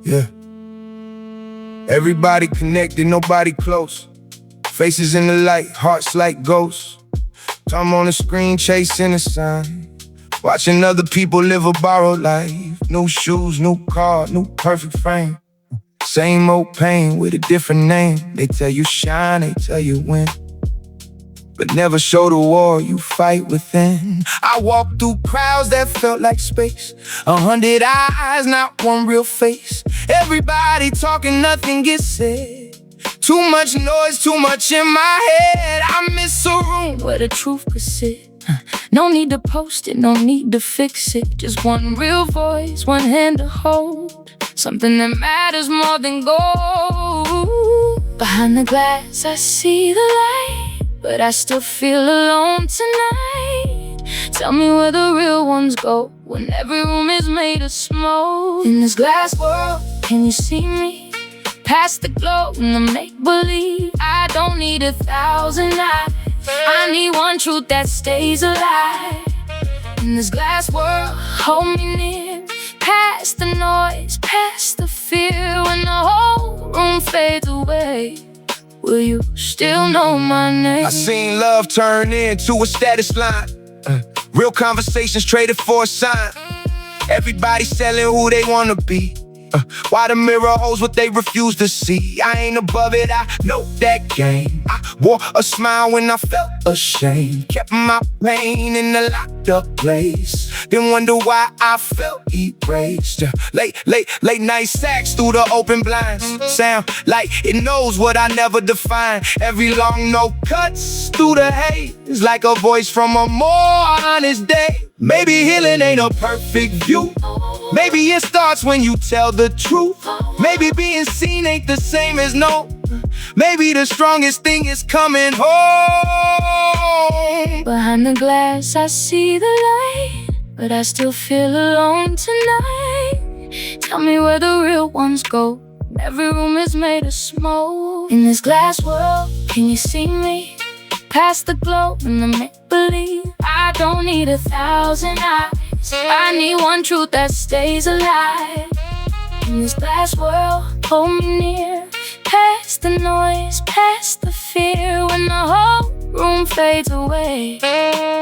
Yeah. Everybody connected, nobody close. Faces in the light, hearts like ghosts. Time on the screen, chasing a sign. Watching other people live a borrowed life. New shoes, new car, new perfect frame. Same old pain with a different name. They tell you shine, they tell you win, but never show the war you fight within. I walked through crowds that felt like space. 100 eyes, not one real face. Everybody talking, nothing gets said. Too much noise, too much in my head. I miss a room where the truth could sit. No need to post it, no need to fix it. Just one real voice, one hand to hold. Something that matters more than gold. Behind the glass I see the light, but I still feel alone tonight. Tell me where the real ones go when every room is made of smoke. In this glass world, can you see me? Past the glow and the make-believe. I don't need 1,000 eyes, I need one truth that stays alive. In this glass world, hold me near. Past the noise, past the fear. When the whole room fades away, will you still know my name? I seen love turn into a status line. Real conversations traded for a sign. Everybody selling who they wanna be. Why the mirror holds what they refuse to see? I ain't above it, I know that game. I wore a smile when I felt ashamed. Kept my pain in a locked up place. Then wonder why I felt erased. Late night sax through the open blinds. Sound like it knows what I never defined. Every long note cuts through the haze like a voice from a more honest day. Maybe healing ain't a perfect view. Maybe it starts when you tell the truth. Maybe being seen ain't the same as known. Maybe the strongest thing is coming home. Behind the glass I see the light, but I still feel alone tonight. Tell me where the real ones go. Every room is made of smoke. In this glass world, can you see me? Past the glow and the make-believe. I don't need 1,000 eyes, I need one truth that stays alive. In this glass world, hold me near. Past the noise, past the fear. When the whole room fades away,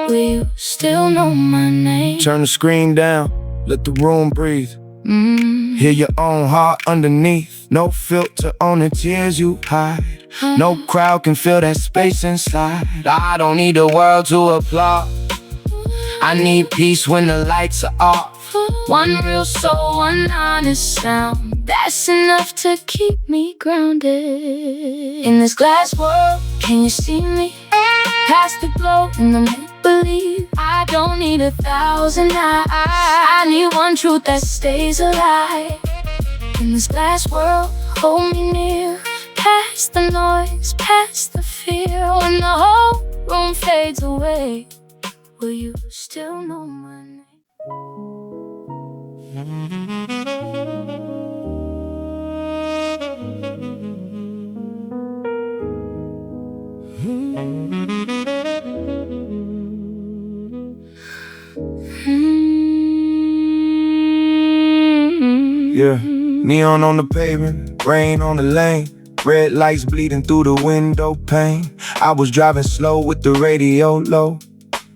will you still know my name? Turn the screen down, let the room breathe. Hear your own heart underneath. No filter on the tears you hide. No crowd can fill that space inside. I don't need the world to applaud. I need peace when the lights are off. One real soul, one honest sound. That's enough to keep me grounded. In this glass world, can you see me? Past the glow and the make-believe. I don't need 1,000 eyes, I need one truth that stays alive. In this glass world, hold me near. Past the noise, past the fear. When the whole room fades away, will you still know my name? Yeah, neon on the pavement, rain on the lane. Red lights bleeding through the window pane. I was driving slow with the radio low,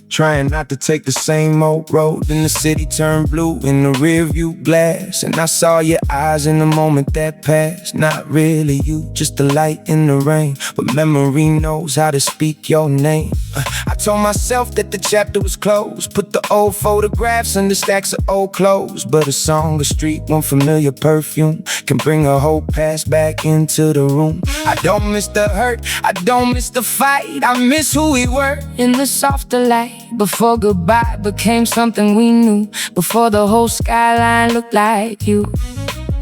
trying not to take the same old road. Then the city turned blue in the rearview glass, and I saw your eyes in the moment that passed. Not really you, just the light in the rain, but memory knows how to speak your name. I told myself that the chapter was closed, put the old photographs under stacks of old clothes. But a song, a street, one familiar perfume can bring a whole past back into the room. I don't miss the hurt, I don't miss the fight, I miss who we were in the softer light. Before goodbye became something we knew, before the whole skyline looked like you.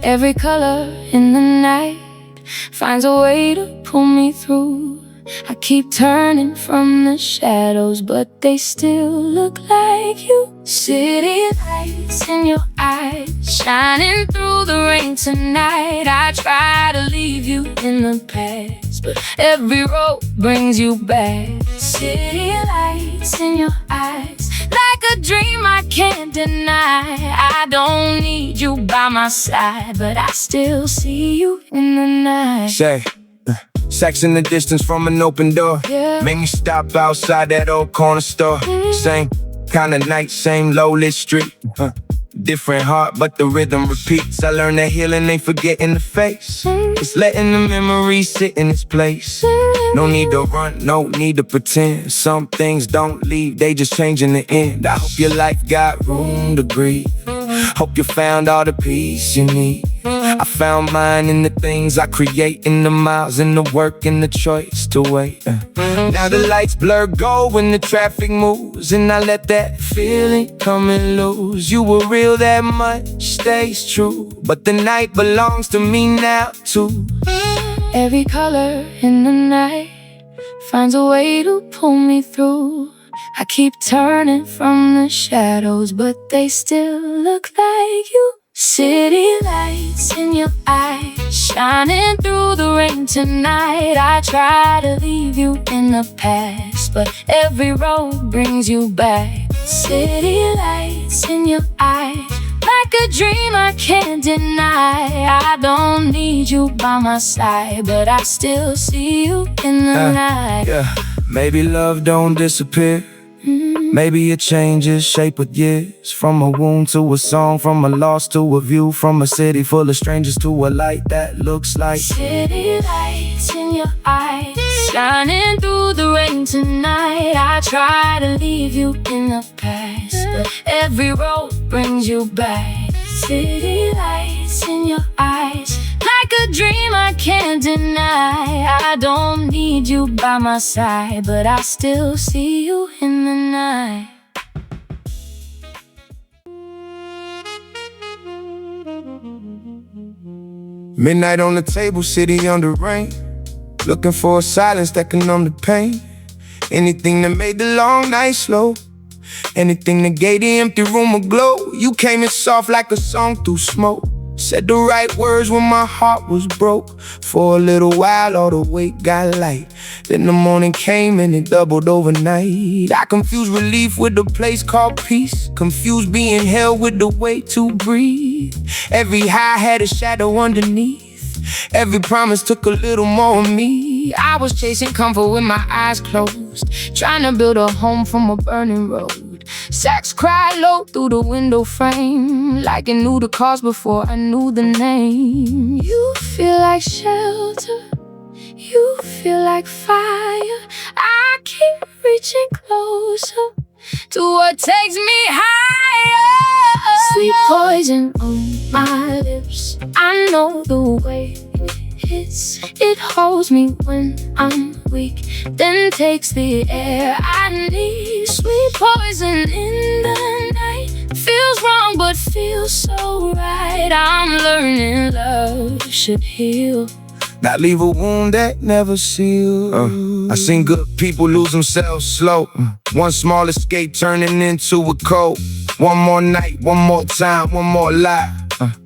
Every color in the night finds a way to pull me through. I keep turning from the shadows, but they still look like you. City lights in your eyes, shining through the rain tonight. I try to leave you in the past, but every road brings you back. City lights in your eyes, like a dream I can't deny. I don't need you by my side, but I still see you in the night. Say, sex in the distance from an open door. Yeah. Make me stop outside that old corner store. Same kind of night, same low-lit street. Different heart, but the rhythm repeats. I learned that healing ain't forgetting the face. It's letting the memory sit in its place. No need to run, no need to pretend. Some things don't leave, they just change in the end. I hope your life got room to breathe. Hope you found all the peace you need. I found mine in the things I create, in the miles, in the work, in the choice to wait. Now the lights blur gold when the traffic moves, and I let that feeling come and lose. You were real, that much stays true, but the night belongs to me now too. Every color in the night finds a way to pull me through. I keep turning from the shadows, but they still look like you. City lights in your eyes, shining through the rain tonight. I try to leave you in the past, but every road brings you back. City lights in your eyes, like a dream I can't deny. I don't need you by my side, but I still see you in the night. Yeah, maybe love don't disappear. Maybe it changes shape with years. From a wound to a song, from a loss to a view, from a city full of strangers to a light that looks like city lights in your eyes, shining through the rain tonight. I try to leave you in the past, but every road brings you back. City lights in your eyes, like a dream I can't deny. I don't need you by my side, but I still see you in the night. midnight on the table, city under rain. Looking for a silence that can numb the pain. Anything that made the long night slow. Anything that gave the empty room a glow. You came in soft like a song through smoke. Said the right words when my heart was broke. For a little while all the weight got light. Then the morning came and it doubled overnight. I confused relief with the place called peace. Confused being held with the way to breathe. Every high had a shadow underneath. Every promise took a little more of me. I was chasing comfort with my eyes closed, trying to build a home from a burning road. Sax cried low through the window frame, like it knew the cause before I knew the name. You feel like shelter, you feel like fire. I keep reaching closer to what takes me higher. Sweet poison on my lips, I know the way it hits. It holds me when I'm weak, then takes the air I need. Sweet poison in the night, feels wrong but feels so right. I'm learning love should heal, not leave a wound that never sealed. I seen good people lose themselves slow. One small escape turning into a cold. One more night, one more time, one more lie.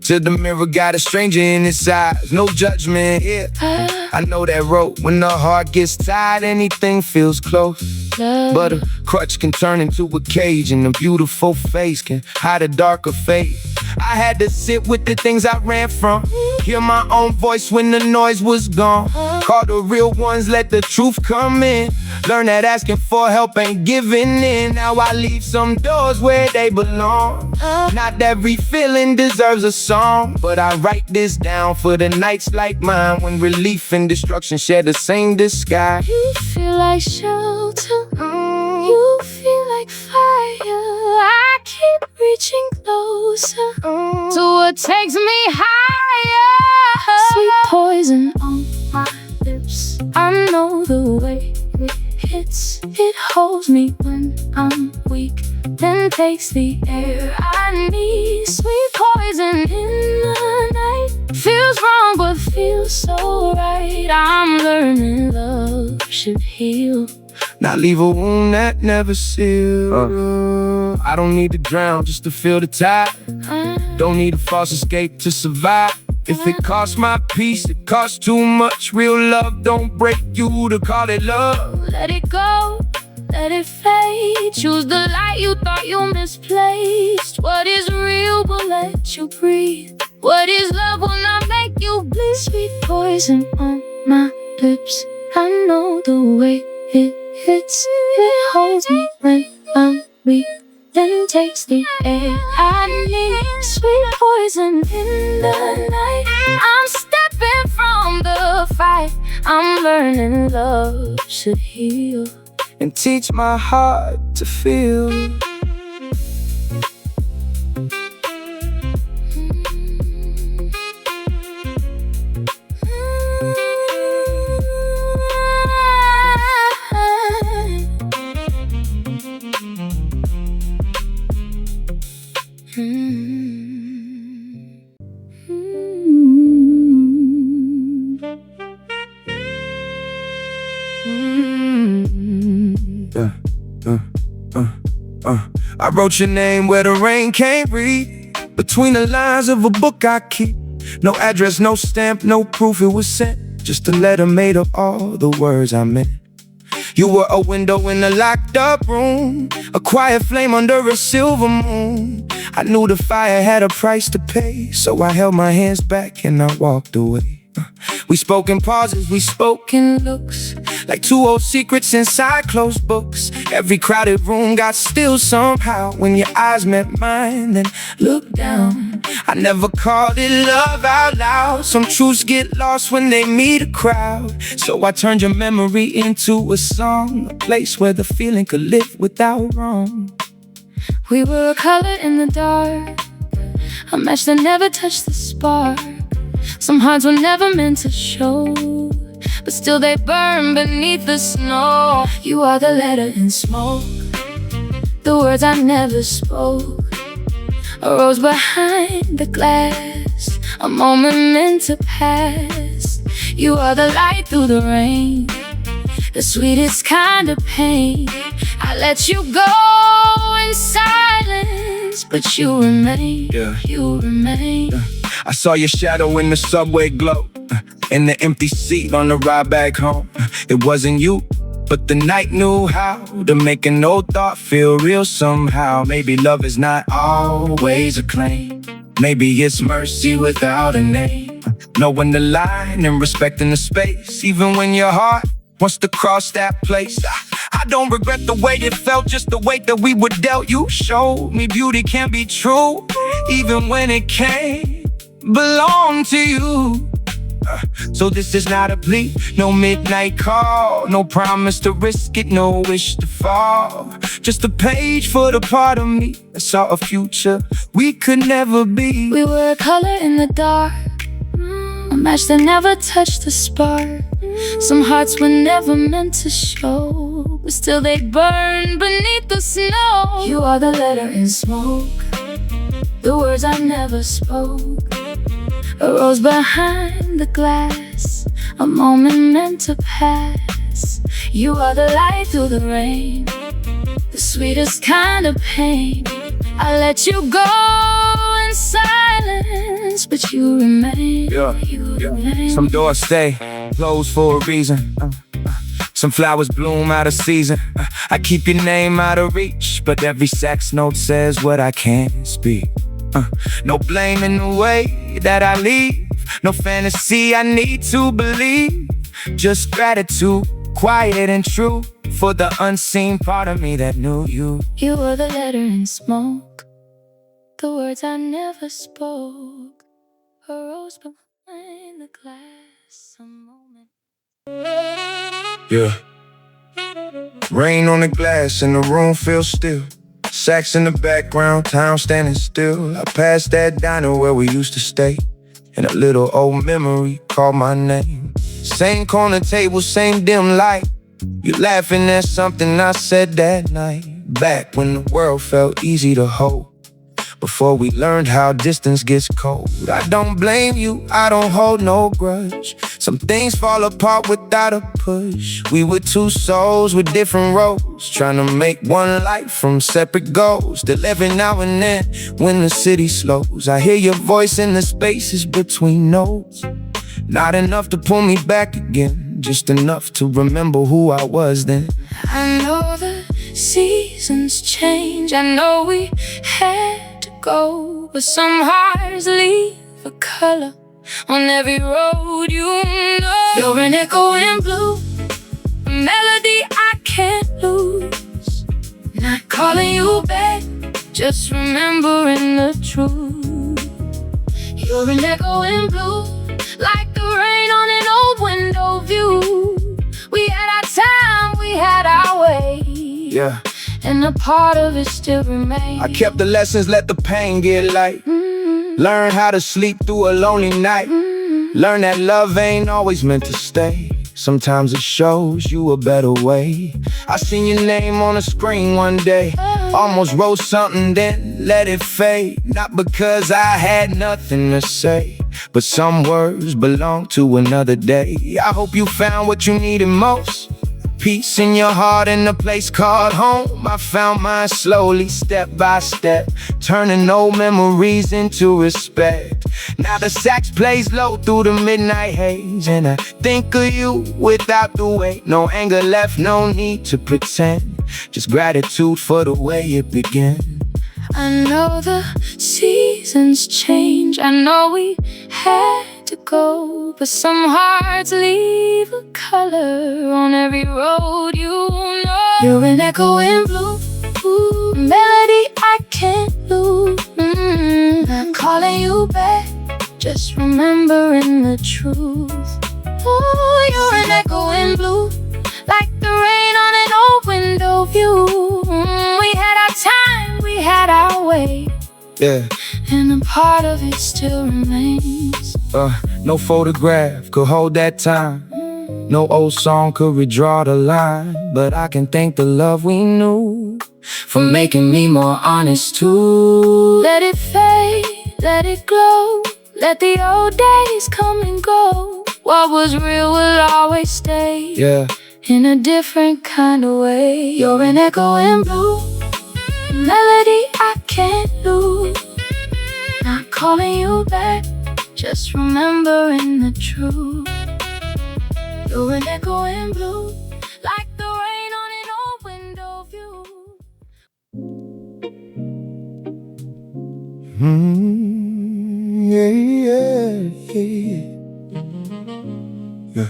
Till the mirror got a stranger in its eyes. No judgment here, I know that road. When the heart gets tired, anything feels close. But a crutch can turn into a cage, and a beautiful face can hide a darker fate. I had to sit with the things I ran from, hear my own voice when the noise was gone. Call the real ones, let the truth come in. Learn that asking for help ain't giving in. Now I leave some doors where they belong. Not every feeling deserves a song, but I write this down for the nights like mine, when relief and destruction share the same disguise. You feel like shelter, you feel like fire. I keep reaching closer to what takes me higher. Sweet poison on my lips, I know the way it hits. It holds me when I'm weak, then takes the air I need. Sweet poison in the night, feels wrong but feels so right. I'm learning love should heal, not leave a wound that never sealed. I don't need to drown just to feel the tide. Don't need a false escape to survive. If it costs my peace, it costs too much. Real love don't break you to call it love. Let it go, let it fade. Choose the light you thought you misplaced. What is real will let you breathe. What is love will not make you bleed. Sweet poison on my lips, I know the way it hits. It holds me when I'm weak, then takes the air I need. Sweet poison in the night, I'm stepping from the fight. I'm learning love should heal and teach my heart to feel. I wrote your name where the rain can't read, between the lines of a book I keep. No address, no stamp, no proof it was sent, just a letter made of all the words I meant. You were a window in a locked up room, a quiet flame under a silver moon. I knew the fire had a price to pay, so I held my hands back and I walked away. We spoke in pauses, we spoke in looks, like two old secrets inside closed books. Every crowded room got still somehow when your eyes met mine, then looked down. I never called it love out loud. Some truths get lost when they meet a crowd. So I turned your memory into a song, a place where the feeling could live without wrong. We were a color in the dark, a match that never touched the spark. Some hearts were never meant to show, but still they burn beneath the snow. You are the letter in smoke, the words I never spoke. A rose behind the glass, a moment meant to pass. You are the light through the rain, the sweetest kind of pain. I let you go in silence, but you remain, you remain. I saw your shadow in the subway glow, in the empty seat on the ride back home. It wasn't you, but the night knew how to make an old thought feel real somehow. Maybe love is not always a claim, maybe it's mercy without a name. Knowing the line and respecting the space, even when your heart wants to cross that place. I don't regret the way it felt, just the weight that we were dealt. You showed me beauty can be true, even when it can't belong to you. So this is not a plea, no midnight call, no promise to risk it, no wish to fall. Just a page for the part of me that saw a future we could never be. We were a color in the dark, a match that never touched the spark. Some hearts were never meant to show, but still they burn beneath the snow. You are the letter in smoke, the words I never spoke. A rose behind the glass, a moment meant to pass. You are the light through the rain, the sweetest kind of pain. I let you go in silence, but you remain, you remain. Some doors stay closed for a reason, some flowers bloom out of season. I keep your name out of reach, but every sax note says what I can't speak. No blame in the way that I leave, no fantasy I need to believe. Just gratitude, quiet and true, for the unseen part of me that knew you. You were the letter in smoke, the words I never spoke. A rose behind the glass, a moment. Yeah. Rain on the glass and the room feels still. Sax in the background, town standing still. I passed that diner where we used to stay, and a little old memory called my name. Same corner table, same dim light. You laughing at something I said that night, back when the world felt easy to hold, before we learned how distance gets cold. I don't blame you, I don't hold no grudge. Some things fall apart without a push. We were two souls with different roles, trying to make one life from separate goals. Still every now and then, when the city slows, I hear your voice in the spaces between notes. Not enough to pull me back again, just enough to remember who I was then. I know that seasons change. I know we had to go, but some hearts leave a color on every road, you know. You're an echo in blue, a melody I can't lose. Not calling you back, just remembering the truth. You're an echo in blue, like the rain on an old window view. We had our time, we had our way, Yeah, and a part of it still remains. I kept the lessons, let the pain get light. Learn how to sleep through a lonely night. Learn that love ain't always meant to stay. Sometimes it shows you a better way. I seen your name on a screen one day. Almost wrote something, then let it fade. Not because I had nothing to say, but some words belong to another day. I hope you found what you needed most. Peace in your heart and a place called home. I found mine slowly, step by step, turning old memories into respect. Now the sax plays low through the midnight haze, and I think of you without the weight. No anger left, no need to pretend, just gratitude for the way it began. I know the seasons change, I know we had to go, but some hearts leave a color on every road, you know. You're an echo in blue, ooh, melody I can't lose. Not calling you back, just remembering the truth. Ooh, you're an echo in blue, like the rain on an old window view. We had our time, we had our way, Yeah, and a part of it still remains. no photograph could hold that time. No old song could redraw the line. But I can thank the love we knew for making me more honest too. Let it fade, let it glow, let the old days come and go. What was real will always stay, Yeah, in a different kind of way. You're an echo in blue, melody I can't lose. Not calling you back, just remembering the truth. You're an echo in blue, like the rain on an old window view. Yeah.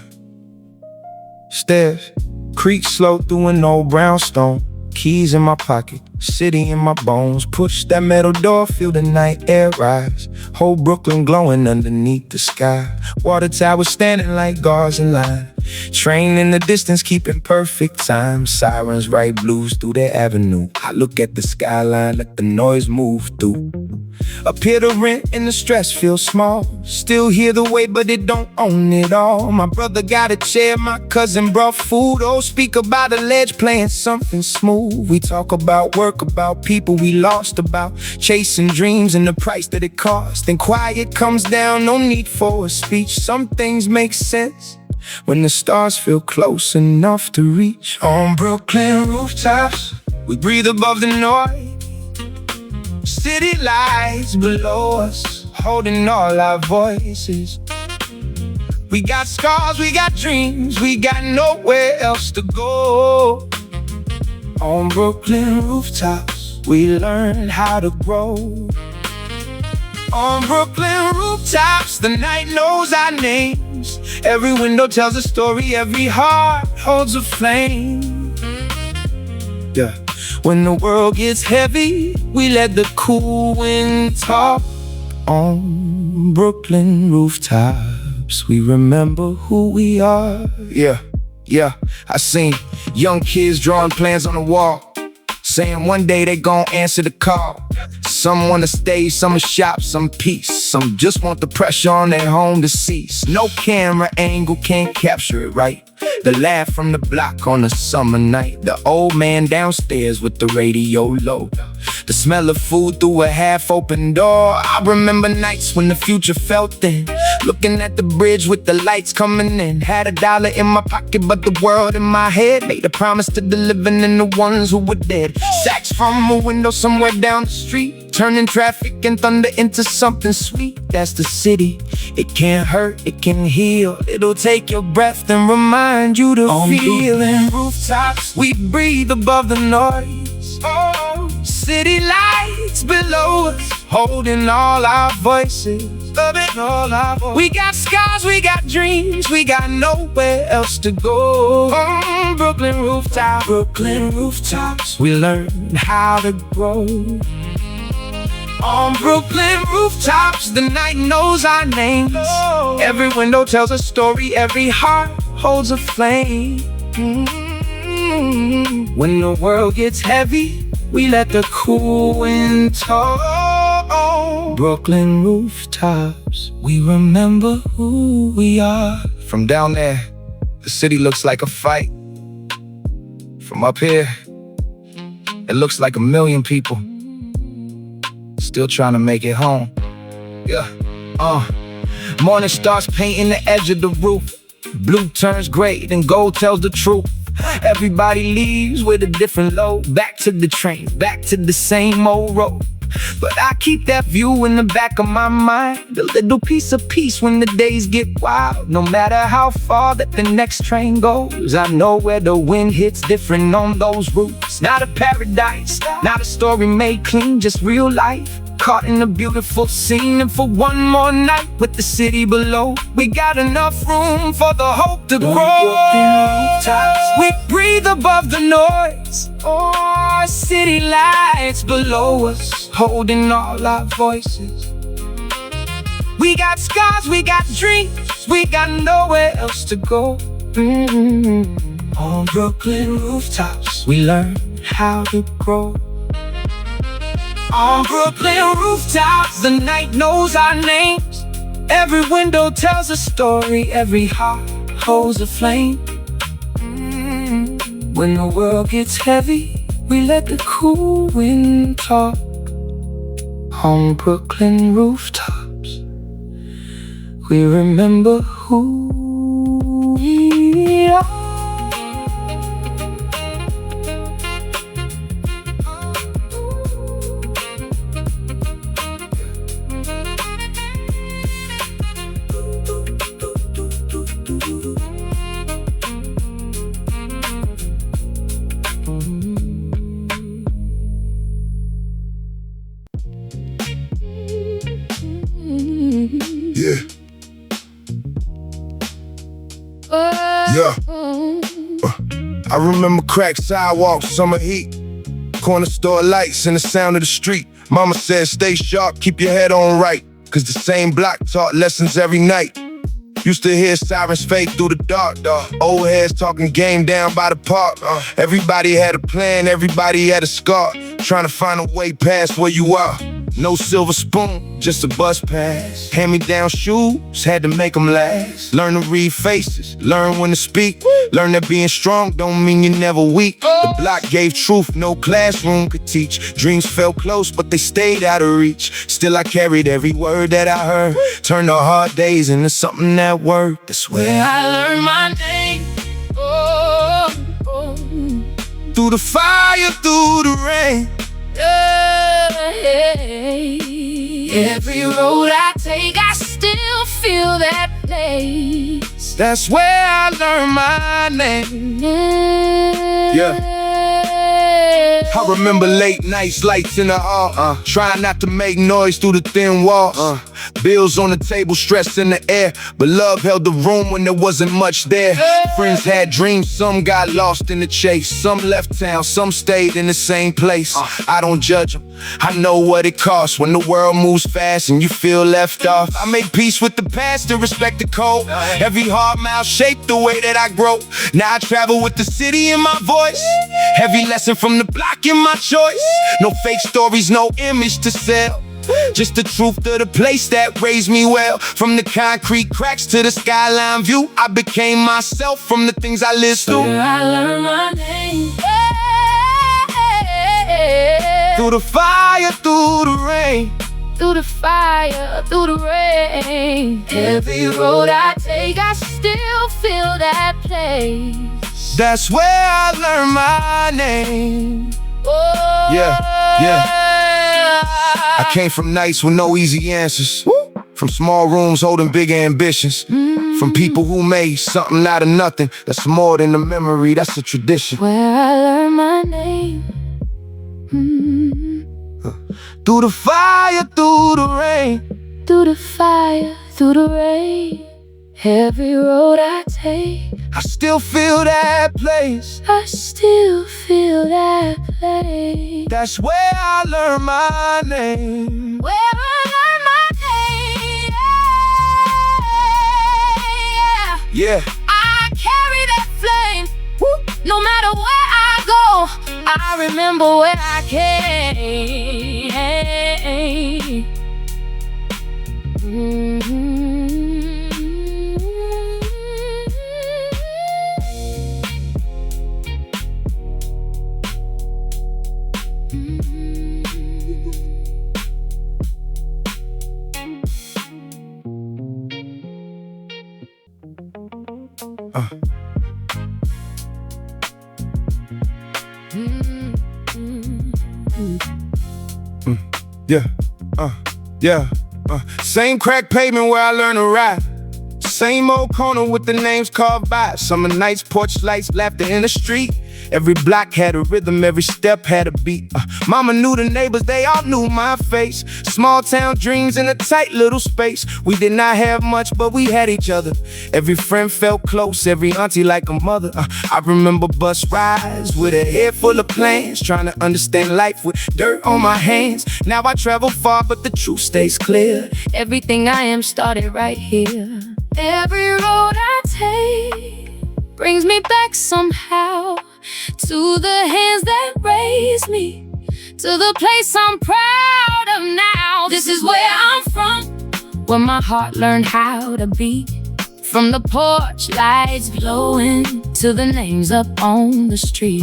Stairs, creak slow through an old brownstone. Keys in my pocket, city in my bones. Push that metal door, feel the night air rise. Whole Brooklyn glowing underneath the sky. Water towers standing like guards in line. Train in the distance, keeping perfect time. Sirens write blues through their avenue. I look at the skyline, let the noise move through. Up here the rent and the stress feels small. Still hear the weight, but it don't own it all. My brother got a chair, my cousin brought food. Oh, speak about the ledge, playing something smooth. We talk about work, about people we lost, about chasing dreams and the price that it costs. Then quiet comes down, no need for a speech. Some things make sense when the stars feel close enough to reach. On Brooklyn rooftops, we breathe above the noise. City lights below us, holding all our voices. We got scars, we got dreams, we got nowhere else to go. On Brooklyn rooftops, we learn how to grow. On Brooklyn rooftops, the night knows our names. Every window tells a story, every heart holds a flame. Yeah. When the world gets heavy, we let the cool wind talk. On Brooklyn rooftops, we remember who we are. Yeah, I seen young kids drawing plans on the wall, saying one day they gon' answer the call. Some wanna stay, some shop, some peace. Some just want the pressure on their home to cease. No camera angle can't capture it right. The laugh from the block on a summer night. The old man downstairs with the radio low. The smell of food through a half-open door. I remember nights when the future felt thin, looking at the bridge with the lights coming in. Had $1 in my pocket, but the world in my head made a promise to the living and the ones who were dead. Sacks from a window somewhere down the street, turning traffic and thunder into something sweet. That's the city It can't hurt, it can heal. It'll take your breath and remind you to feel. On rooftops, we breathe above the noise. Oh, city lights below us, holding all our voices. We got scars, we got dreams, we got nowhere else to go. On Brooklyn rooftops, we learn how to grow. On Brooklyn rooftops, the night knows our names. Every window tells a story, every heart holds a flame. When the world gets heavy, we let the cool wind talk. Brooklyn rooftops, we remember who we are. From down there, the city looks like a fight. From up here, it looks like a million people still trying to make it home. Yeah. Morning starts painting the edge of the roof. Blue turns gray, then gold tells the truth. Everybody leaves with a different load. Back to the train, back to the same old road. But I keep that view in the back of my mind, a little piece of peace when the days get wild. No matter how far that the next train goes, I know where the wind hits different on those routes. Not a paradise, not a story made clean, just real life caught in a beautiful scene. And for one more night with the city below, we got enough room for the hope to grow. We breathe above the noise. Oh, city lights below us, holding all our voices. We got scars, we got dreams, we got nowhere else to go. On Brooklyn rooftops, we learn how to grow. On Brooklyn rooftops, the night knows our names. Every window tells a story, every heart holds a flame. When the world gets heavy, we let the cool wind talk. On Brooklyn rooftops, we remember who we are. Yeah. Yeah. I remember cracked sidewalk, summer heat, corner store lights and the sound of the street. Mama said, stay sharp, keep your head on right, cause the same block taught lessons every night. Used to hear sirens fade through the dark. Old heads talking game down by the park. Everybody had a plan, everybody had a scar, trying to find a way past where you are. No silver spoon, just a bus pass. Hand-me-down shoes, had to make them last. Learn to read faces, learn when to speak. Learn that being strong don't mean you're never weak. The block gave truth, no classroom could teach. Dreams felt close, but they stayed out of reach. Still I carried every word that I heard. Turned the hard days into something that worked. That's where I learned my name. Oh. through the fire, through the rain. Every road I take, I still feel that place. That's where I learned my name. Yeah. I remember late nights, lights in the hall, trying not to make noise through the thin walls. Bills on the table, stress in the air, but love held the room when there wasn't much there. Friends had dreams, some got lost in the chase. Some left town, some stayed in the same place. I don't judge them, I know what it costs when the world moves fast and you feel left off. I made peace with the past and respect the code. Every hard mile shaped the way that I grow. Now I travel with the city in my voice. Every lesson from the block in my choice. No fake stories, no image to sell. Just the truth of the place that raised me well. From the concrete cracks to the skyline view, I became myself from the things I lived through. Where I learned my name. Through the fire, through the rain. Through the fire, through the rain. Every road I take, I still feel that place. That's where I learned my name. Oh, Yeah. I came from nights with no easy answers. From small rooms holding big ambitions. From people who made something out of nothing. That's more than a memory, that's a tradition. Where I learned my name. Through the fire, through the rain. Through the fire, through the rain. Every road I take, I still feel that place. I still feel that place. That's where I learned my name. Where I learned my name. Yeah. I carry that flame. No matter where I go, I remember where I came. Same crack pavement where I learned to ride. Same old corner with the names carved by. Summer nights, porch lights, laughter in the street. Every block had a rhythm, every step had a beat. Mama knew the neighbors, they all knew my face. Small town dreams in a tight little space. We did not have much, but we had each other. Every friend felt close, every auntie like a mother. I remember bus rides with a head full of plans, trying to understand life with dirt on my hands. Now I travel far, but the truth stays clear. Everything I am started right here. Every road I take brings me back somehow to the hands that raised me, to the place I'm proud of now. This is where I'm from, where my heart learned how to beat. From the porch lights glowing to the names up on the street.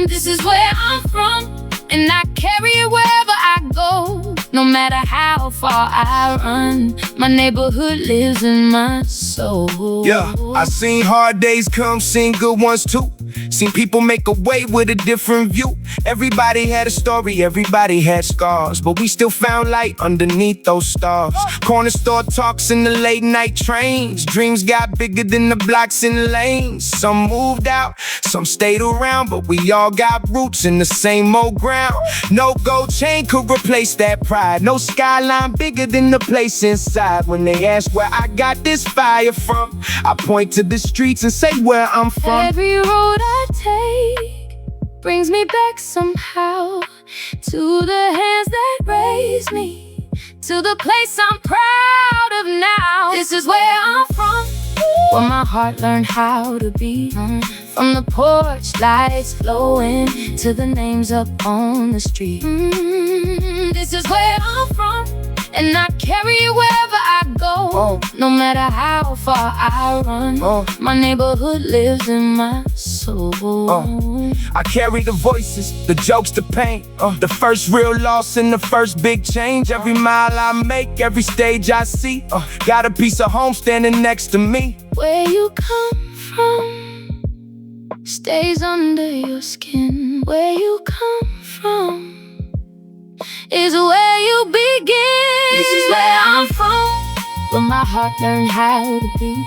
This is where I'm from, and I carry it wherever I go. No matter how far I run, my neighborhood lives in my soul. Yeah, I seen hard days come, seen good ones too. Seen people make a way with a different view. Everybody had a story, everybody had scars, but we still found light underneath those stars. Corner store talks in the late night trains. Dreams got bigger than the blocks and lanes. Some moved out, some stayed around, but we all got roots in the same old ground. No gold chain could replace that pride. No skyline bigger than the place inside. When they ask where I got this fire from, I point to the streets and say where I'm from. Every road I take brings me back somehow to the hands that raised me, to the place I'm proud of now. This is where I'm from, where my heart learned how to be. From the porch lights glowing to the names up on the street. This is where I'm from, and I carry it wherever I go. No matter how far I run, my neighborhood lives in my soul. I carry the voices, the jokes, the pain, the first real loss and the first big change. Every mile I make, every stage I see, got a piece of home standing next to me. Where you come from stays under your skin. Where you come from is where you begin. This is where I'm from, where my heart learned how to beat.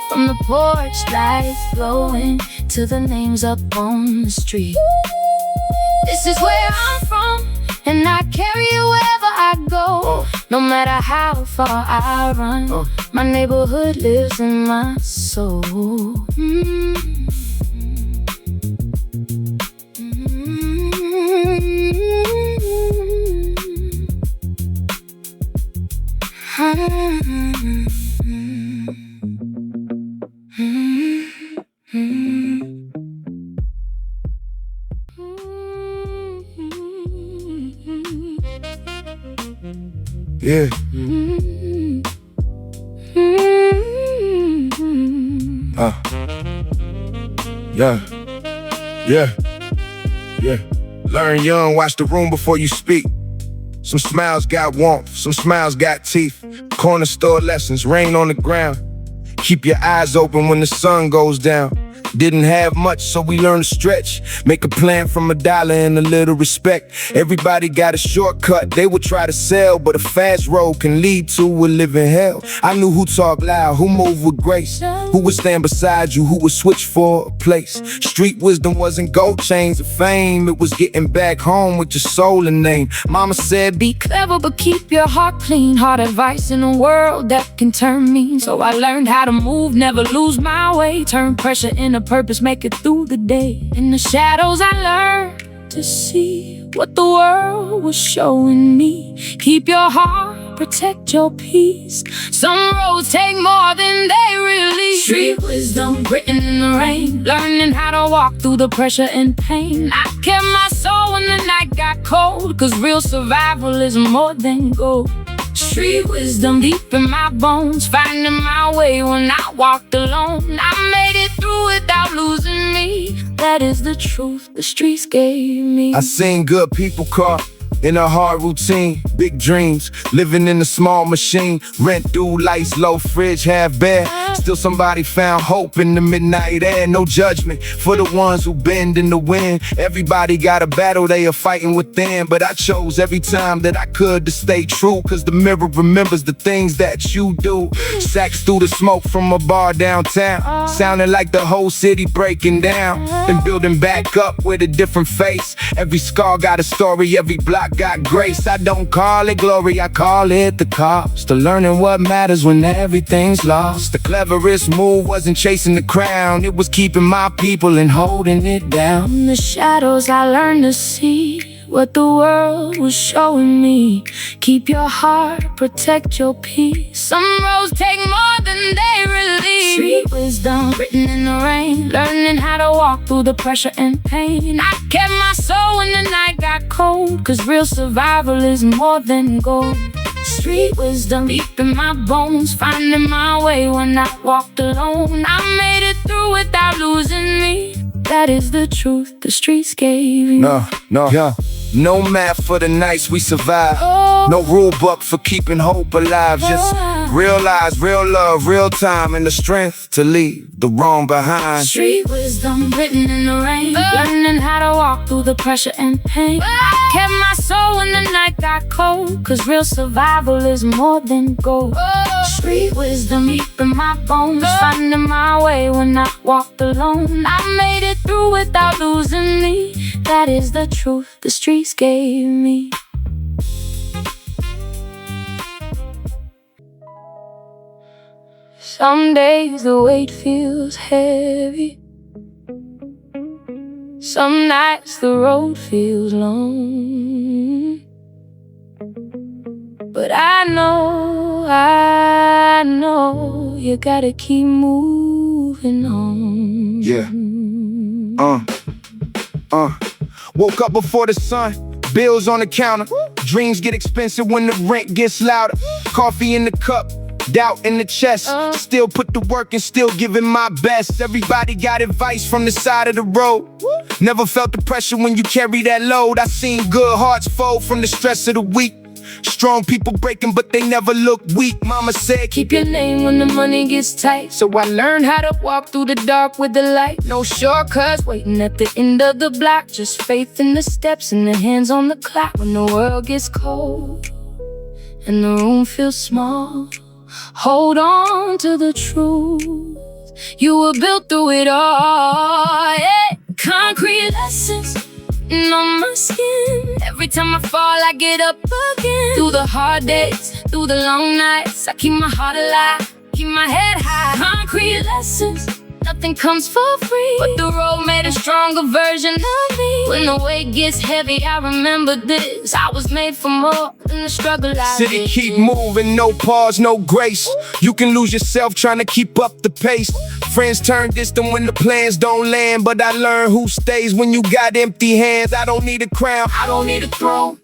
From the porch lights glowing to the names up on the street. This is where I'm from, and I carry it wherever I go. No matter how far I run, my neighborhood lives in my soul. Yeah. Yeah. Learn young, watch the room before you speak. Some smiles got warmth, some smiles got teeth. Corner store lessons, rain on the ground. Keep your eyes open when the sun goes down. Didn't have much, so we learned to stretch. Make a plan from $1 and a little respect. Everybody got a shortcut they would try to sell, but a fast road can lead to a living hell. I knew who talked loud, who moved with grace, who would stand beside you, who would switch for a place. Street wisdom wasn't gold chains or fame, it was getting back home with your soul and name. Mama said, be clever but keep your heart clean. Hard advice in a world that can turn mean. So I learned how to move, never lose my way. Turn pressure into purpose, make it through the day. In the shadows I learned to see what the world was showing me. Keep your heart, protect your peace. Some roads take more than they release. Street wisdom written in the rain, learning how to walk through the pressure and pain. I kept my soul when the night got cold, cause real survival is more than gold. Street wisdom deep in my bones, finding my way when I walked alone. I made it through without losing me. That is the truth the streets gave me. I seen good people caught in a hard routine, big dreams, living in a small machine. Rent due, lights low, fridge half bare. Still somebody found hope in the midnight air. No judgment for the ones who bend in the wind. Everybody got a battle they are fighting within, but I chose every time that I could to stay true, cause the mirror remembers the things that you do. Sacks through the smoke from a bar downtown, sounding like the whole city breaking down, then building back up with a different face. Every scar got a story, every block got grace. I don't call it glory, I call it the cost of learning what matters when everything's lost. The cleverest move wasn't chasing the crown, it was keeping my people and holding it down. In the shadows I learned to see what the world was showing me. Keep your heart, protect your peace. Some roads take more than they release. Street wisdom written in the rain, learning how to walk through the pressure and pain. I kept my soul when the night got cold, cause real survival is more than gold. Street wisdom deep in my bones, finding my way when I walked alone. I made it through without losing me. That is the truth the streets gave me. No math for the nights we survive. No rule book for keeping hope alive. Just real lives, real love, real time, and the strength to leave the wrong behind. Street wisdom written in the rain, learning how to walk through the pressure and pain. I kept my soul when the night got cold, cause real survival is more than gold. Street wisdom deep in my bones, finding my way when I walked alone. I made it through without losing me. That is the truth the streets gave me. Some days the weight feels heavy, some nights the road feels long. But I know you gotta keep moving on. Yeah. Woke up before the sun, bills on the counter. Dreams get expensive when the rent gets louder. Coffee in the cup, doubt in the chest. Still put the work and still giving my best. Everybody got advice from the side of the road. Never felt the pressure when you carry that load. I seen good hearts fold from the stress of the week. Strong people breaking, but they never look weak. Mama said, keep your name when the money gets tight. So I learned how to walk through the dark with the light. No shortcuts waiting at the end of the block. Just faith in the steps and the hands on the clock. When the world gets cold and the room feels small, hold on to the truth. You were built through it all. Yeah. Concrete lessons on my skin. Every time I fall, I get up again. Through the hard days, through the long nights, I keep my heart alive, keep my head high. Concrete lessons, nothing comes for free, but the road made a stronger version of me. When the weight gets heavy, I remember this: I was made for more than the struggle I city did. keep moving, no pause, no grace. You can lose yourself trying to keep up the pace. Friends turn distant when the plans don't land, but I learned who stays when you got empty hands. I don't need a crown, I don't need a throne,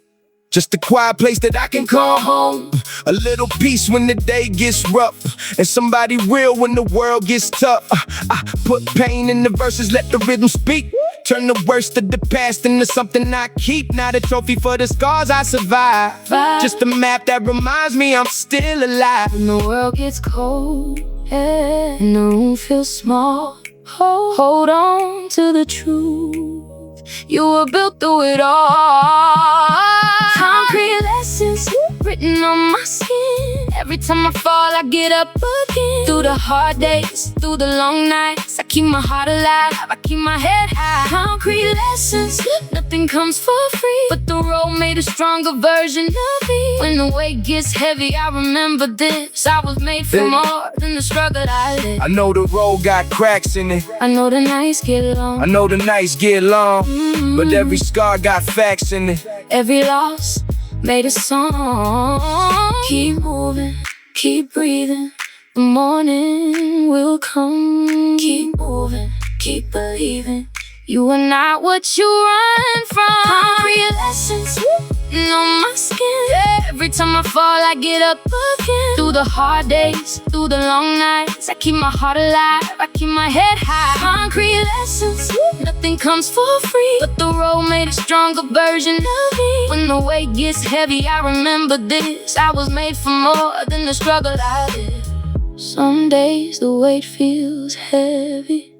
just a quiet place that I can call home. A little peace when the day gets rough, and somebody real when the world gets tough. I put pain in the verses, let the rhythm speak. Turn the worst of the past into something I keep. Not a trophy for the scars I survived, just a map that reminds me I'm still alive. When the world gets cold and the room feels small, Hold on to the truth. You were built through it all. Concrete lessons written on my skin. Every time I fall, I get up again. Through the hard days, through the long nights, I keep my heart alive, I keep my head high. Concrete lessons, nothing comes for free, but the road made a stronger version of me. When the weight gets heavy, I remember this. I was made for more than the struggle I lived. I know the road got cracks in it. I know the nights get long. I know the nights get long. But every scar got facts in it. Every loss made a song. Keep moving, keep breathing. The morning will come. Keep moving, keep believing. You are not what you run from. Concrete lessons on my skin. Every time I fall, I get up again. Through the hard days, through the long nights, I keep my heart alive, I keep my head high. Concrete lessons, nothing comes for free, but the road made a stronger version of me. When the weight gets heavy, I remember this. I was made for more than the struggle I lived. Some days the weight feels heavy.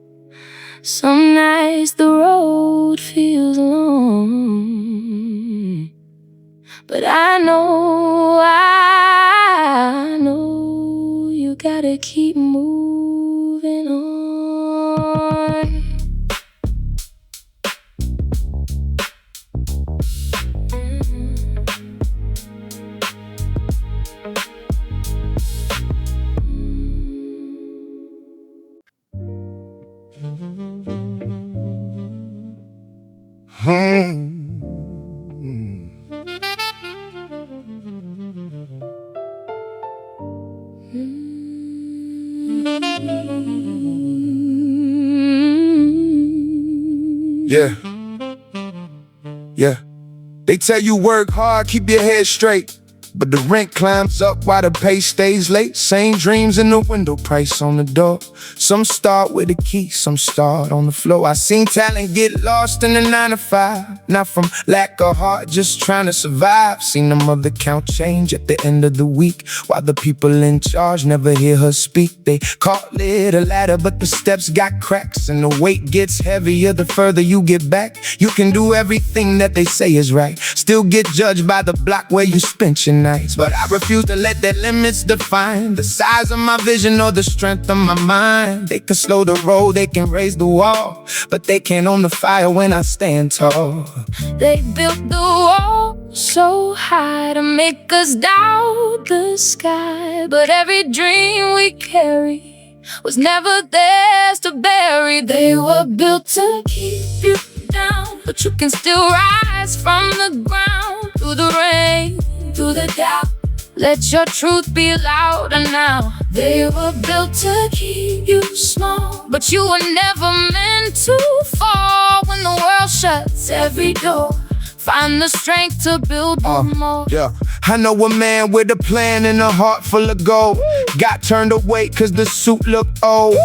Some nights the road feels long. But I know you gotta keep moving on. Yeah. Yeah. They tell you work hard, keep your head straight, but the rent climbs up while the pay stays late. Same dreams in the window, price on the door. Some start with a key, some start on the floor. I seen talent get lost in the 9 to 5, not from lack of heart, just trying to survive. Seen the mother count change at the end of the week, while the people in charge never hear her speak. They call it a ladder, but the steps got cracks, and the weight gets heavier the further you get back. You can do everything that they say is right, still get judged by the block where you spent your nights. But I refuse to let their limits define the size of my vision or the strength of my mind. They can slow the road, they can raise the wall, but they can't own the fire when I stand tall. They built the wall so high to make us doubt the sky, but every dream we carry was never theirs to bury. They were built to keep you down, but you can still rise from the ground. Through the rain, through the doubt, let your truth be louder now. They were built to keep you small, but you were never meant to fall. When the world shuts every door, find the strength to build one more. Yeah, I know a man with a plan and a heart full of gold. Got turned away cause the suit looked old.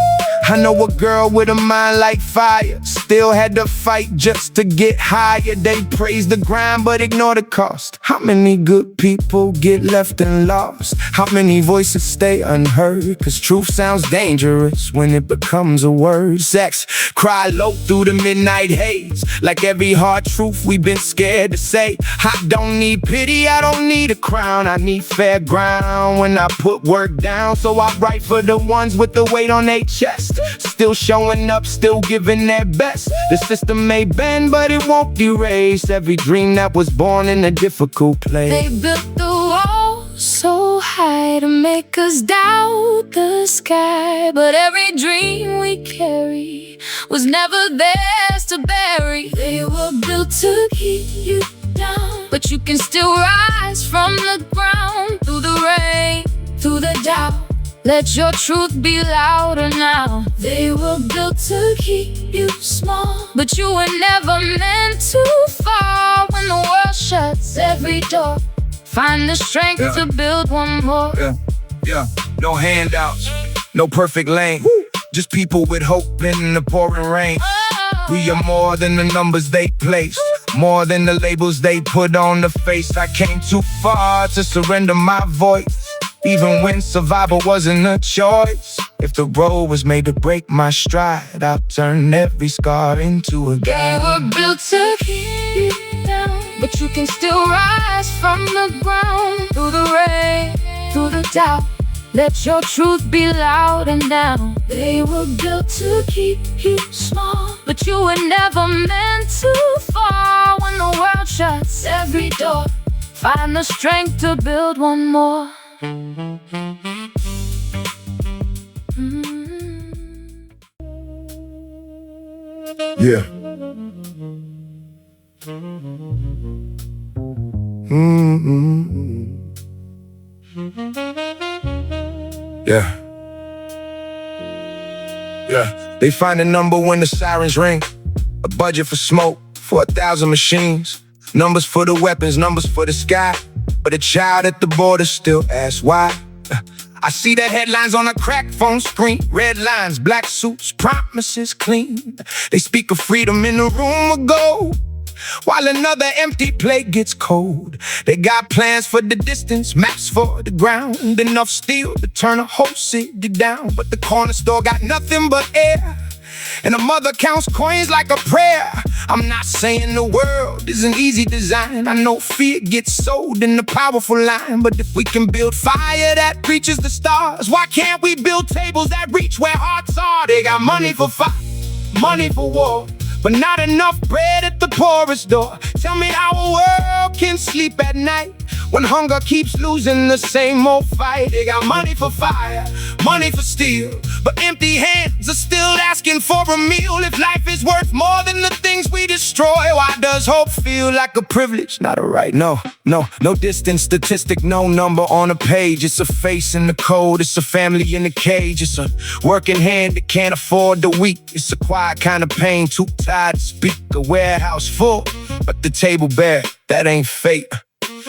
I know a girl with a mind like fire, still had to fight just to get higher. They praise the grind but ignore the cost. How many good people get left and lost? How many voices stay unheard? Cause truth sounds dangerous when it becomes a word. Sex, cry low through the midnight haze, like every hard truth we've been scared to say. I don't need pity, I don't need a crown, I need fair ground when I put work down. So I write for the ones with the weight on their chest, still showing up, still giving their best. The system may bend, but it won't erase every dream that was born in a difficult place. They built the wall so high to make us doubt the sky, but every dream we carry was never theirs to bury. They were built to keep you down, but you can still rise from the ground. Through the rain, through the doubt, let your truth be louder now. They were built to keep you small, but you were never meant to fall. When the world shuts every door, find the strength to build one more. No handouts, no perfect lane, just people with hope in the pouring rain. We are more than the numbers they place, more than the labels they put on the face. I came too far to surrender my voice, Even when survival wasn't a choice. If the road was made to break my stride, I'll turn every scar into a guide. They were built to keep you down, but you can still rise from the ground. Through the rain, through the doubt, let your truth be loud and down. They were built to keep you small, but you were never meant to fall. When the world shuts every door, find the strength to build one more. Yeah. Yeah. Yeah. They find a number when the sirens ring. A budget for smoke, for 1,000 machines. Numbers for the weapons, numbers for the sky. But a child at the border still asks why. I see the headlines on a cracked phone screen. Red lines, black suits, promises clean. They speak of freedom in a room of gold, while another empty plate gets cold. They got plans for the distance, maps for the ground, enough steel to turn a whole city down. But the corner store got nothing but air, and a mother counts coins like a prayer. I'm not saying the world is an easy design. I know fear gets sold in the powerful line. But if we can build fire that reaches the stars, why can't we build tables that reach where hearts are? They got money for fire, money for war, but not enough bread at the poorest door. Tell me how a world can sleep at night when hunger keeps losing the same old fight. They got money for fire, money for steel, but empty hands are still asking for a meal. If life is worth more than the things we destroy, why does hope feel like a privilege, not a right? No distant statistic, no number on a page. It's a face in the code, it's a family in the cage. It's a working hand that can't afford the weak. It's a quiet kind of pain, too tired to speak. A warehouse full, but the table bare. That ain't fate,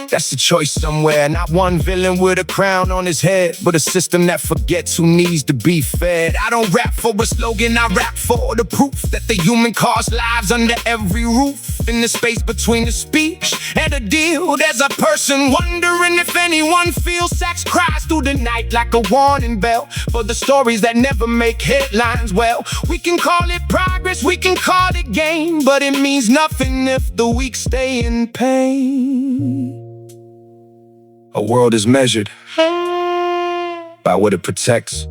that's a choice somewhere. Not one villain with a crown on his head, but a system that forgets who needs to be fed. I don't rap for a slogan, I rap for the proof that the human cost lives under every roof. In the space between the speech and the deal, there's a person wondering if anyone feels. Sax cries through the night like a warning bell for the stories that never make headlines. Well, we can call it progress, we can call it gain, but it means nothing if the weak stay in pain. A world is measured by what it protects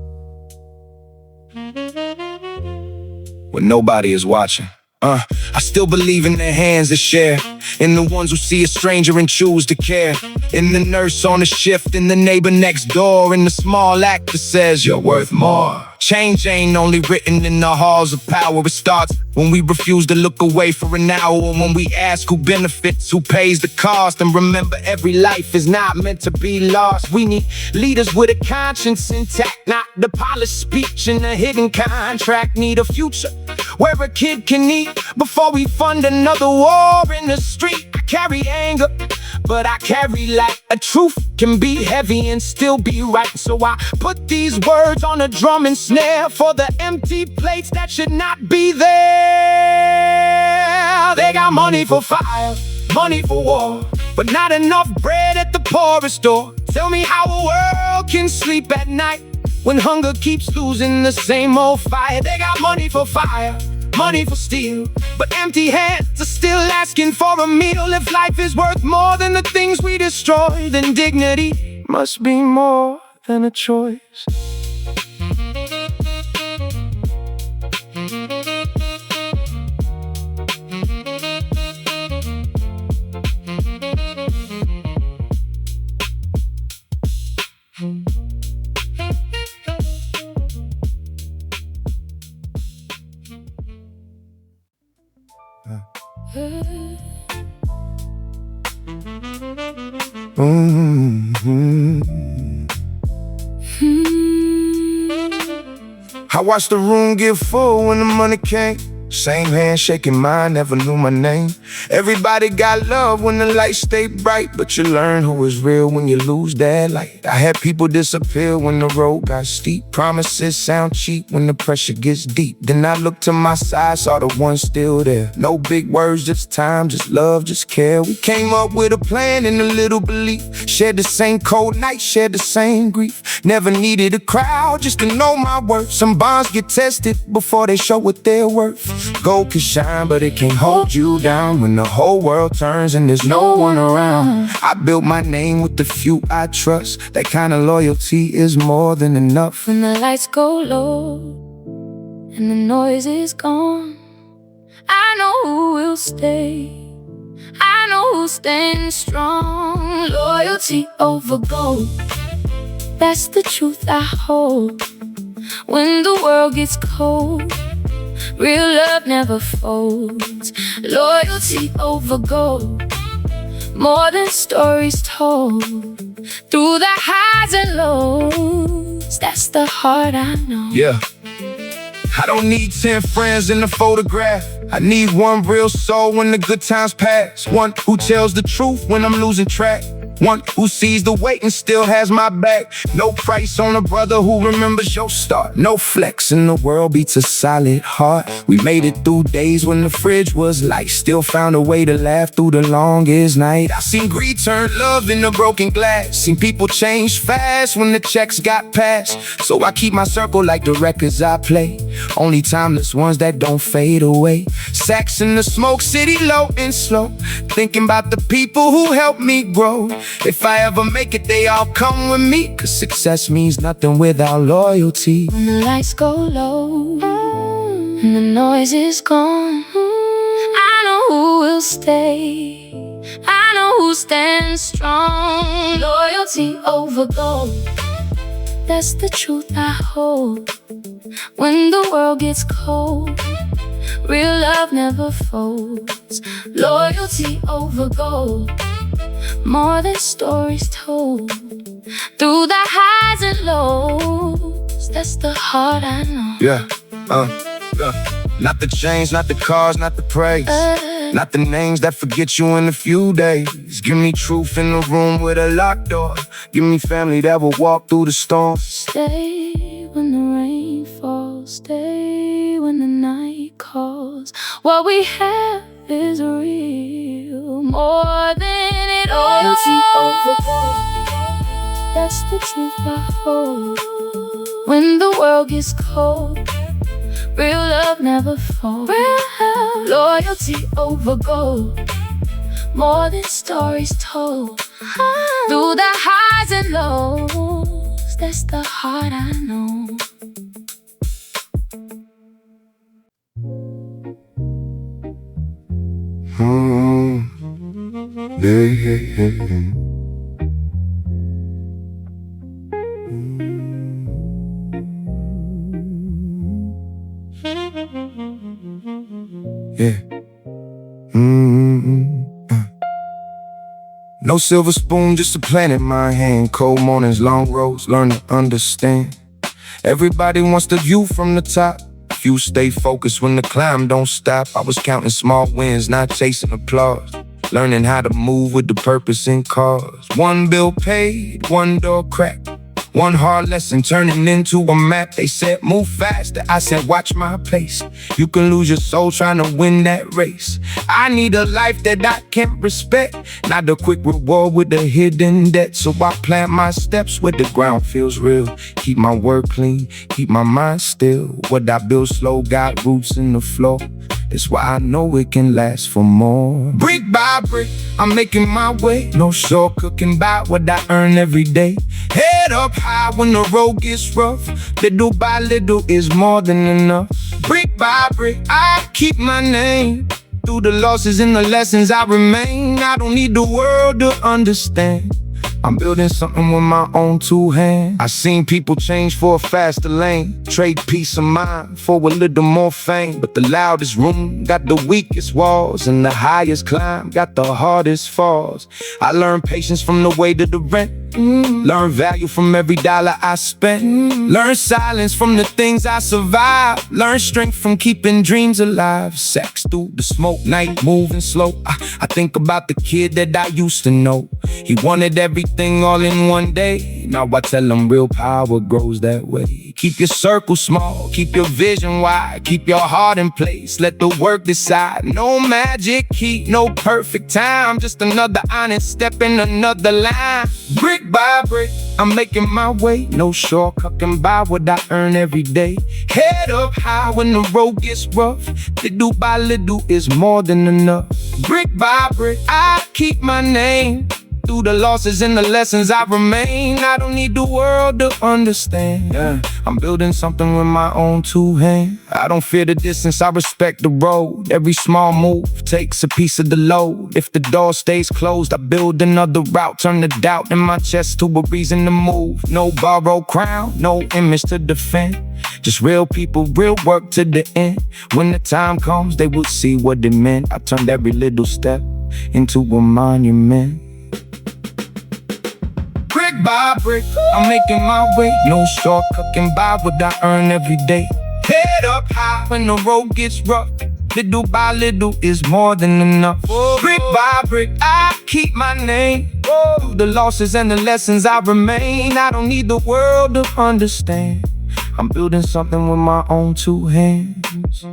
when nobody is watching. I still believe in the hands that share, in the ones who see a stranger and choose to care, in the nurse on the shift, in the neighbor next door, in the small act that says you're worth more. Change ain't only written in the halls of power. It starts when we refuse to look away for an hour, when we ask who benefits, who pays the cost. And remember, every life is not meant to be lost. We need leaders with a conscience intact, not the polished speech and the hidden contract. Need a future where a kid can eat before we fund another war in the street. I carry anger, but I carry light. A truth can be heavy and still be right. So I put these words on a drum and snare for the empty plates that should not be there. They got money for fire, money for war, but not enough bread at the poorest door. Tell me how a world can sleep at night when hunger keeps losing the same old fight. They got money for fire, money for steel, but empty hands are still asking for a meal. If life is worth more than the things we destroy, then dignity must be more than a choice. I watched the room get full when the money came. Same hand shaking mine, never knew my name. Everybody got love when the lights stay bright, but you learn who is real when you lose that light. I had people disappear when the road got steep. Promises sound cheap when the pressure gets deep. Then I looked to my side, saw the one still there. No big words, just time, just love, just care. We came up with a plan and a little belief. Shared the same cold nights, shared the same grief. Never needed a crowd just to know my worth. Some bonds get tested before they show what they're worth. Gold can shine, but it can't hold you down when the whole world turns and there's no one around. I built my name with the few I trust. That kind of loyalty is more than enough. When the lights go low and the noise is gone, I know who will stay. I know who's staying strong. Loyalty over gold, that's the truth I hold. When the world gets cold, real love never folds. Loyalty over gold, more than stories told. Through the highs and lows, that's the heart I know. Yeah, I don't need 10 friends in a photograph. I need one real soul when the good times pass. One who tells the truth when I'm losing track. One who sees the weight and still has my back. No price on a brother who remembers your start. No flex in the world beats a solid heart. We made it through days when the fridge was light. Still found a way to laugh through the longest night. I seen greed turn love into broken glass. Seen people change fast when the checks got passed. So I keep my circle like the records I play. Only timeless ones that don't fade away. Sacks in the smoke, city low and slow. Thinking about the people who helped me grow. If I ever make it, they all come with me. Cause success means nothing without loyalty. When the lights go low and the noise is gone, I know who will stay. I know who stands strong. Loyalty over gold, that's the truth I hold. When the world gets cold, real love never folds. Loyalty over gold, more than stories told. Through the highs and lows, that's the heart I know. Yeah, not the chains, not the cars, not the praise. Not the names that forget you in a few days. Give me truth in the room with a locked door. Give me family that will walk through the storm. Stay when the rain falls, stay when the night calls. What we have is real, more than it all. Loyalty over gold, that's the truth I hold. When the world gets cold, real love never falls. Loyalty over gold, more than stories told. Through the highs and lows, that's the heart I know. Yeah. No silver spoon, just a plan in my hand. Cold mornings, long roads, learn to understand. Everybody wants the view from the top. Few stay focused when the climb don't stop. I was counting small wins, not chasing applause. Learning how to move with the purpose in cause. One bill paid, one door cracked. One hard lesson turning into a map. They said move faster, I said watch my pace. You can lose your soul trying to win that race. I need a life that I can't respect, not a quick reward with a hidden debt. So I plant my steps where the ground feels real. Keep my word clean, keep my mind still. What I build slow got roots in the floor. That's why I know it can last for more. Brick by brick, I'm making my way. No shortcut can buy what I earn every day. Head up high when the road gets rough. Little by little is more than enough. Brick by brick, I keep my name. Through the losses and the lessons I remain. I don't need the world to understand. I'm building something with my own two hands. I seen people change for a faster lane, trade peace of mind for a little more fame. But the loudest room got the weakest walls, and the highest climb got the hardest falls. I learned patience from the weight of the rent, learn value from every dollar I spent, learn silence from the things I survived, learn strength from keeping dreams alive. Sacks through the smoke, night moving slow. I think about the kid that I used to know. He wanted everything all in one day. Now I tell him real power grows that way. Keep your circle small, keep your vision wide, keep your heart in place, let the work decide. No magic key, no perfect time, just another honest step in another line. Brick by brick, I'm making my way. No shortcut can buy what I earn every day. Head up high when the road gets rough. Little by little is more than enough. Brick by brick, I keep my name. Through the losses and the lessons I remain. I don't need the world to understand. I'm building something with my own two hands. I don't fear the distance, I respect the road. Every small move takes a piece of the load. If the door stays closed, I build another route. Turn the doubt in my chest to a reason to move. No borrowed crown, no image to defend. Just real people, real work to the end. When the time comes, they will see what it meant. I turned every little step into a monument. Brick by brick, I'm making my way. No shortcut can buy what I earn every day. Head up high when the road gets rough. Little by little is more than enough. Brick by brick, I keep my name. Through the losses and the lessons I remain. I don't need the world to understand. I'm building something with my own two hands.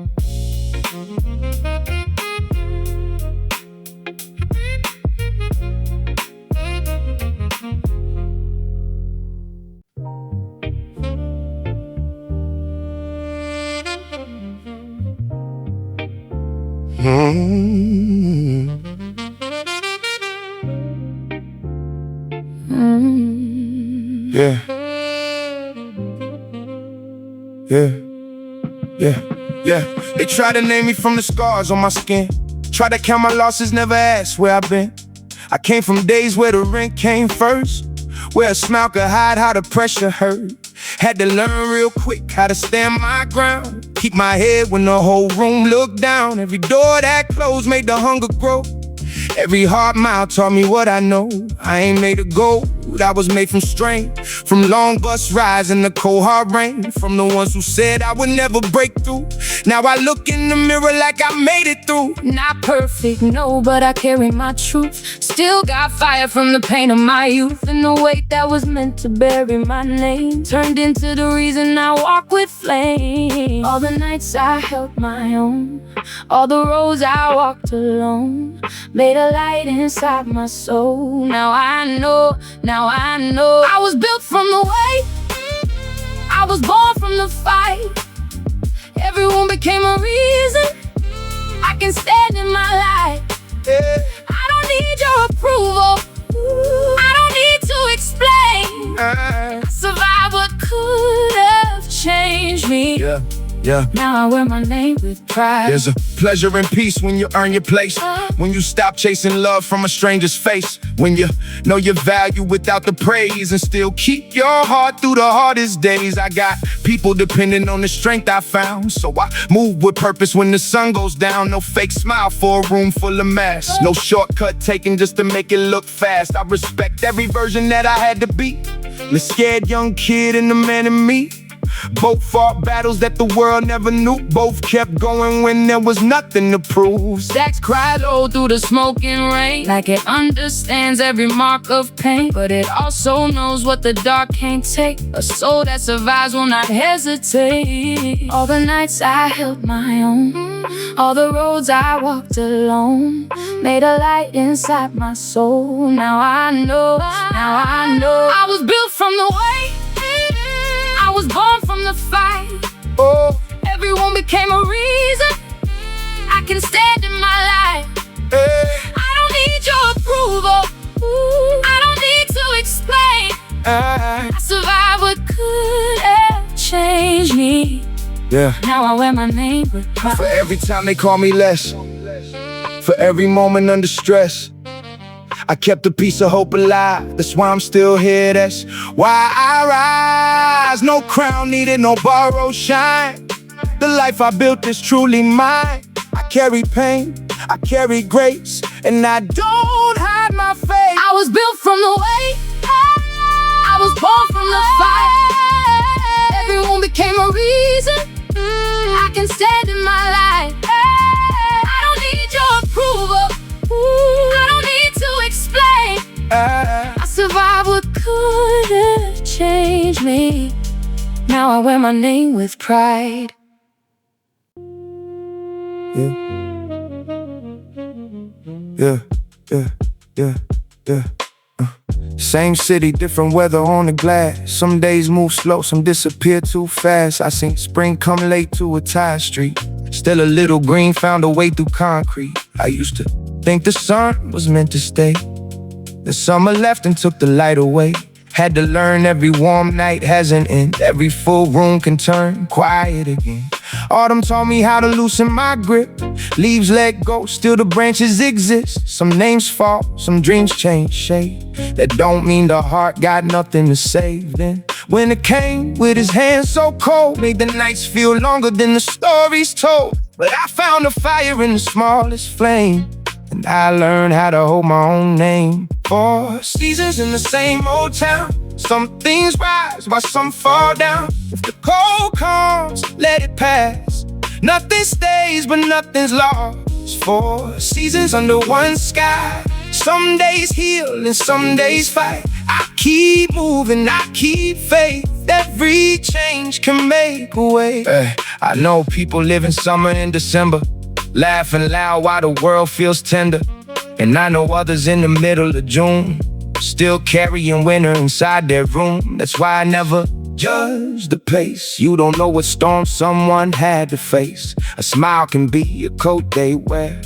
Yeah. They try to name me from the scars on my skin. Try to count my losses, never ask where I've been. I came from days where the rent came first, where a smile could hide how the pressure hurt. Had to learn real quick how to stand my ground. Keep my head when the whole room looked down. Every door that closed made the hunger grow. Every hard mile taught me what I know. I ain't made of gold, I was made from strength. From long bus rides in the cold hard rain. From the ones who said I would never break through. Now I look in the mirror like I made it through. Not perfect, no, but I carry my truth. Still got fire from the pain of my youth. And the weight that was meant to bury my name turned into the reason I walk with flame. All the nights I held my own, all the roads I walked alone, made a light inside my soul. Now I know I was built from the weight, I was born from the fight. Everyone became a reason I can stand in my light. I don't need your approval, I don't need to explain. I survived what could have changed me. Now I wear my name with pride. There's a pleasure and peace when you earn your place. When you stop chasing love from a stranger's face. When you know your value without the praise, and still keep your heart through the hardest days. I got people depending on the strength I found, so I move with purpose when the sun goes down. No fake smile for a room full of masks. No shortcut taken just to make it look fast. I respect every version that I had to be. The scared young kid and the man in me. Both fought battles that the world never knew. Both kept going when there was nothing to prove. Stacks cry low through the smoking rain, like it understands every mark of pain, but it also knows what the dark can't take. A soul that survives will not hesitate. All the nights I held my own, all the roads I walked alone, made a light inside my soul. Now I know I was built from the weight, I was born from the fight. Everyone became a reason I can stand in my light. I don't need your approval, I don't need to explain. I survived what could have changed me. Now I wear my name with pride. For every time they call me less, for every moment under stress, I kept a piece of hope alive. That's why I'm still here. That's why I rise. No crown needed, no borrowed shine. The life I built is truly mine. I carry pain, I carry grace, and I don't hide my faith. I was built from the weight, I was born from the fight. Everyone became a reason I can stand in my light. I don't need your approval, I don't need to explain. I survived what couldn't change me. Now I wear my name with pride. Yeah. Same city, different weather on the glass. Some days move slow, some disappear too fast. I seen spring come late to a tired street. Still a little green found a way through concrete. I used to think the sun was meant to stay. The summer left and took the light away. Had to learn every warm night has an end. Every full room can turn quiet again. Autumn taught me how to loosen my grip. Leaves let go, still the branches exist. Some names fall, some dreams change shape. That don't mean the heart got nothing to save. Then winter came with his hands so cold, made the nights feel longer than the stories told. But I found a fire in the smallest flame, and I learned how to hold my own name. 4 seasons in the same old town. Some things rise while some fall down. If the cold comes, let it pass. Nothing stays, but nothing's lost. 4 seasons under one sky. Some days heal and some days fight. I keep moving, I keep faith. Every change can make a way. I know people live in summer and December, laughing loud while the world feels tender. And I know others in the middle of June, still carrying winter inside their room. That's why I never judge the pace. You don't know what storm someone had to face. A smile can be a coat they wear.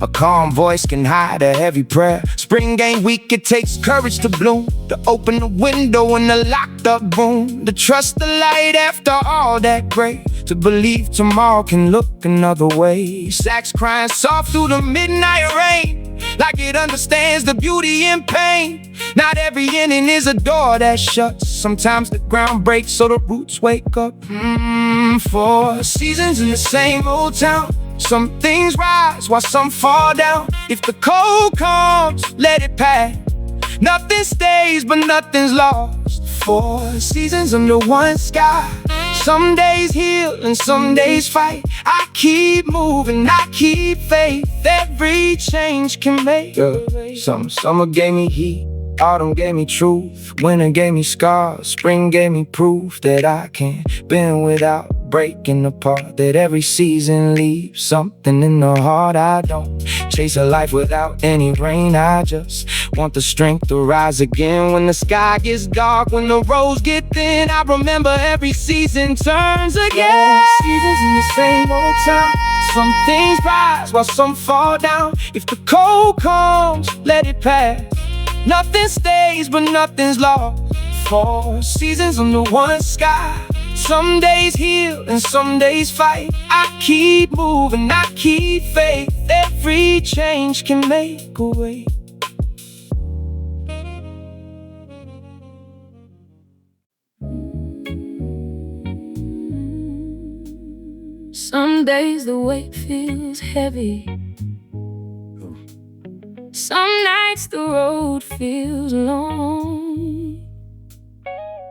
A calm voice can hide a heavy prayer. Spring ain't weak, it takes courage to bloom. To open the window in the locked up room. To trust the light after all that gray. To believe tomorrow can look another way. Sax crying soft through the midnight rain, like it understands the beauty in pain. Not every inning is a door that shuts. Sometimes the ground breaks so the roots wake up. 4 seasons in the same old town. Some things rise while some fall down. If the cold comes, let it pass. Nothing stays, but nothing's lost. 4 seasons under one sky. Some days heal and some days fight. I keep moving, I keep faith. Every change can make a way. Some summer gave me heat, autumn gave me truth. Winter gave me scars, spring gave me proof that I can't bend without breaking apart. That every season leaves something in the heart. I don't chase a life without any rain. I just want the strength to rise again. When the sky gets dark, when the roads get thin, I remember every season turns again. Seasons in the same old town. Some things rise while some fall down. If the cold comes, let it pass. Nothing stays, but nothing's lost. 4 seasons under one sky. Some days heal and some days fight. I keep moving, I keep faith. Every change can make a way. Some days the weight feels heavy. Some nights the road feels long.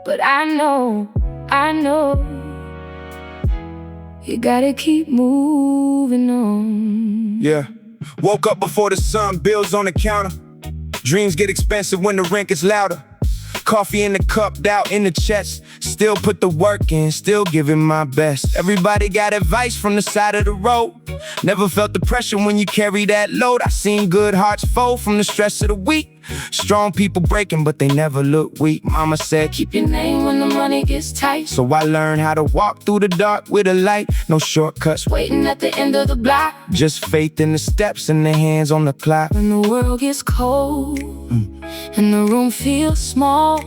But I know you gotta keep moving on. Yeah, woke up before the sun, bills on the counter. Dreams get expensive when the rent gets louder. Coffee in the cup, doubt in the chest. Still put the work in, still giving my best. Everybody got advice from the side of the road. Never felt the pressure when you carry that load. I seen good hearts fold from the stress of the week. Strong people breaking, but they never look weak. Mama said, keep Keep your name when the money gets tight. So I learned how to walk through the dark with a light. No shortcuts, Waiting at the end of the block. just faith in the steps and the hands on the clock. When the world gets cold and the room feels small,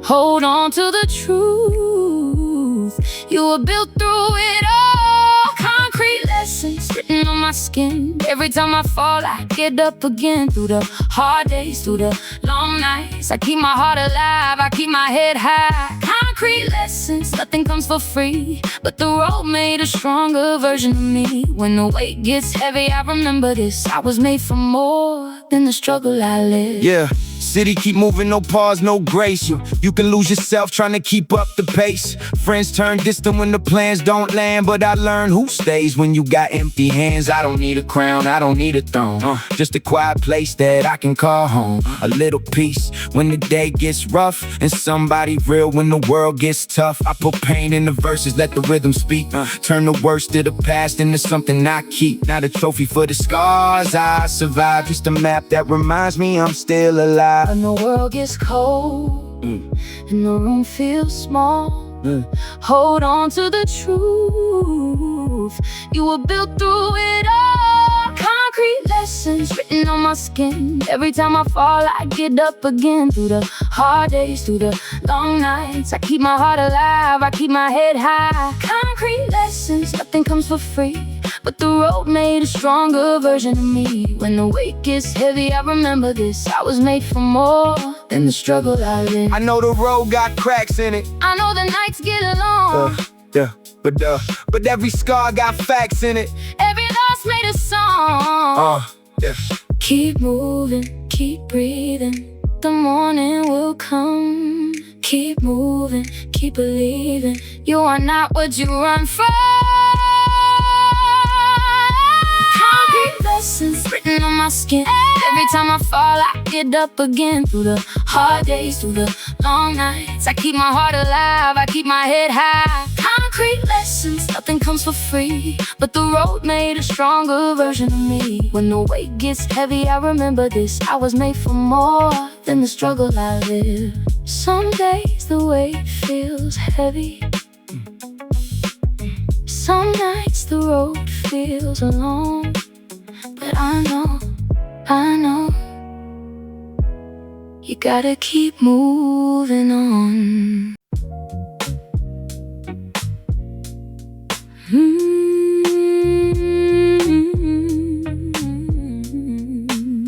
hold on to the truth. You were built through it all. Concrete lessons lessons written on my skin. Every time I fall, I get up again. Through the hard days, through the long nights, I keep my heart alive, I keep my head high. Concrete lessons, nothing comes for free, but the road made a stronger version of me. When the weight gets heavy, I remember this: I was made for more than the struggle I lived. Yeah, city keep moving, no pause, no grace. You can lose yourself trying to keep up the pace. Friends turn distant when the plans don't land, but I learned who stays when you got empty hands. I don't need a crown, I don't need a throne, just a quiet place that I can call home. A little peace when the day gets rough, and somebody real when the world gets tough. I put pain in the verses, let the rhythm speak. Turn the worst of the past into something I keep. Not a trophy for the scars I survived, just a map that reminds me I'm still alive. When the world gets cold and the room feels small, hold on to the truth. You were built through it all. Concrete lessons written on my skin. Every time I fall, I get up again. Through the hard days, through the long nights, I keep my heart alive, I keep my head high. Concrete lessons, nothing comes for free, but the road made a stronger version of me. When the weight gets heavy, I remember this: I was made for more than the struggle I lived. I know the road got cracks in it, I know the nights get long, but every scar got facts in it. every loss made a song. Yeah. Keep moving, keep breathing, the morning will come. Keep moving, keep believing, you are not what you run from. Concrete lessons written on my skin. Every time I fall, I get up again. Through the hard days, through the long nights, I keep my heart alive, I keep my head high. Concrete lessons, nothing comes for free, but the road made a stronger version of me. When the weight gets heavy, I remember this: I was made for more than the struggle I lived. Some days the weight feels heavy, some nights the road feels alone, but I know you gotta keep moving on.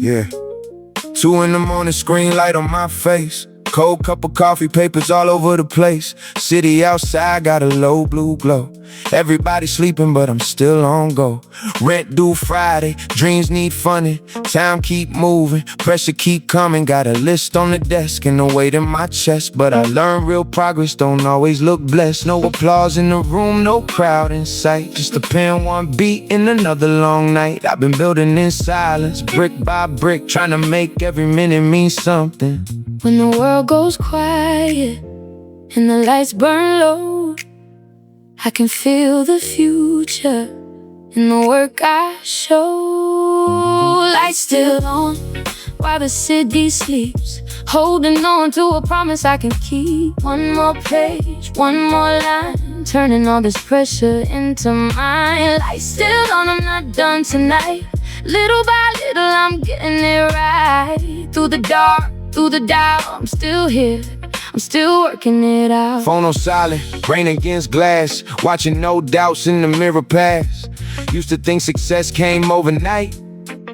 Yeah. 2 in the morning, screen light on my face. Cold cup of coffee, papers all over the place. City outside got a low blue glow. Everybody sleeping, but I'm still on go. Rent due Friday, dreams need funding. Time keep moving, pressure keep coming. Got a list on the desk and a weight in my chest, but I learned real progress don't always look blessed. No applause in the room, no crowd in sight, just a pen, one beat, and another long night. I've been building in silence, brick by brick, trying to make every minute mean something. When the world goes quiet and the lights burn low, I can feel the future in the work I show. Lights still on while the city sleeps, holding on to a promise I can keep. One more page, one more line, turning all this pressure into mine. Lights still on, I'm not done tonight. Little by little I'm getting it right. Through the dark, through the doubt, I'm still here, I'm still working it out. Phone on silent, rain against glass, watching no doubts in the mirror pass. Used to think success came overnight,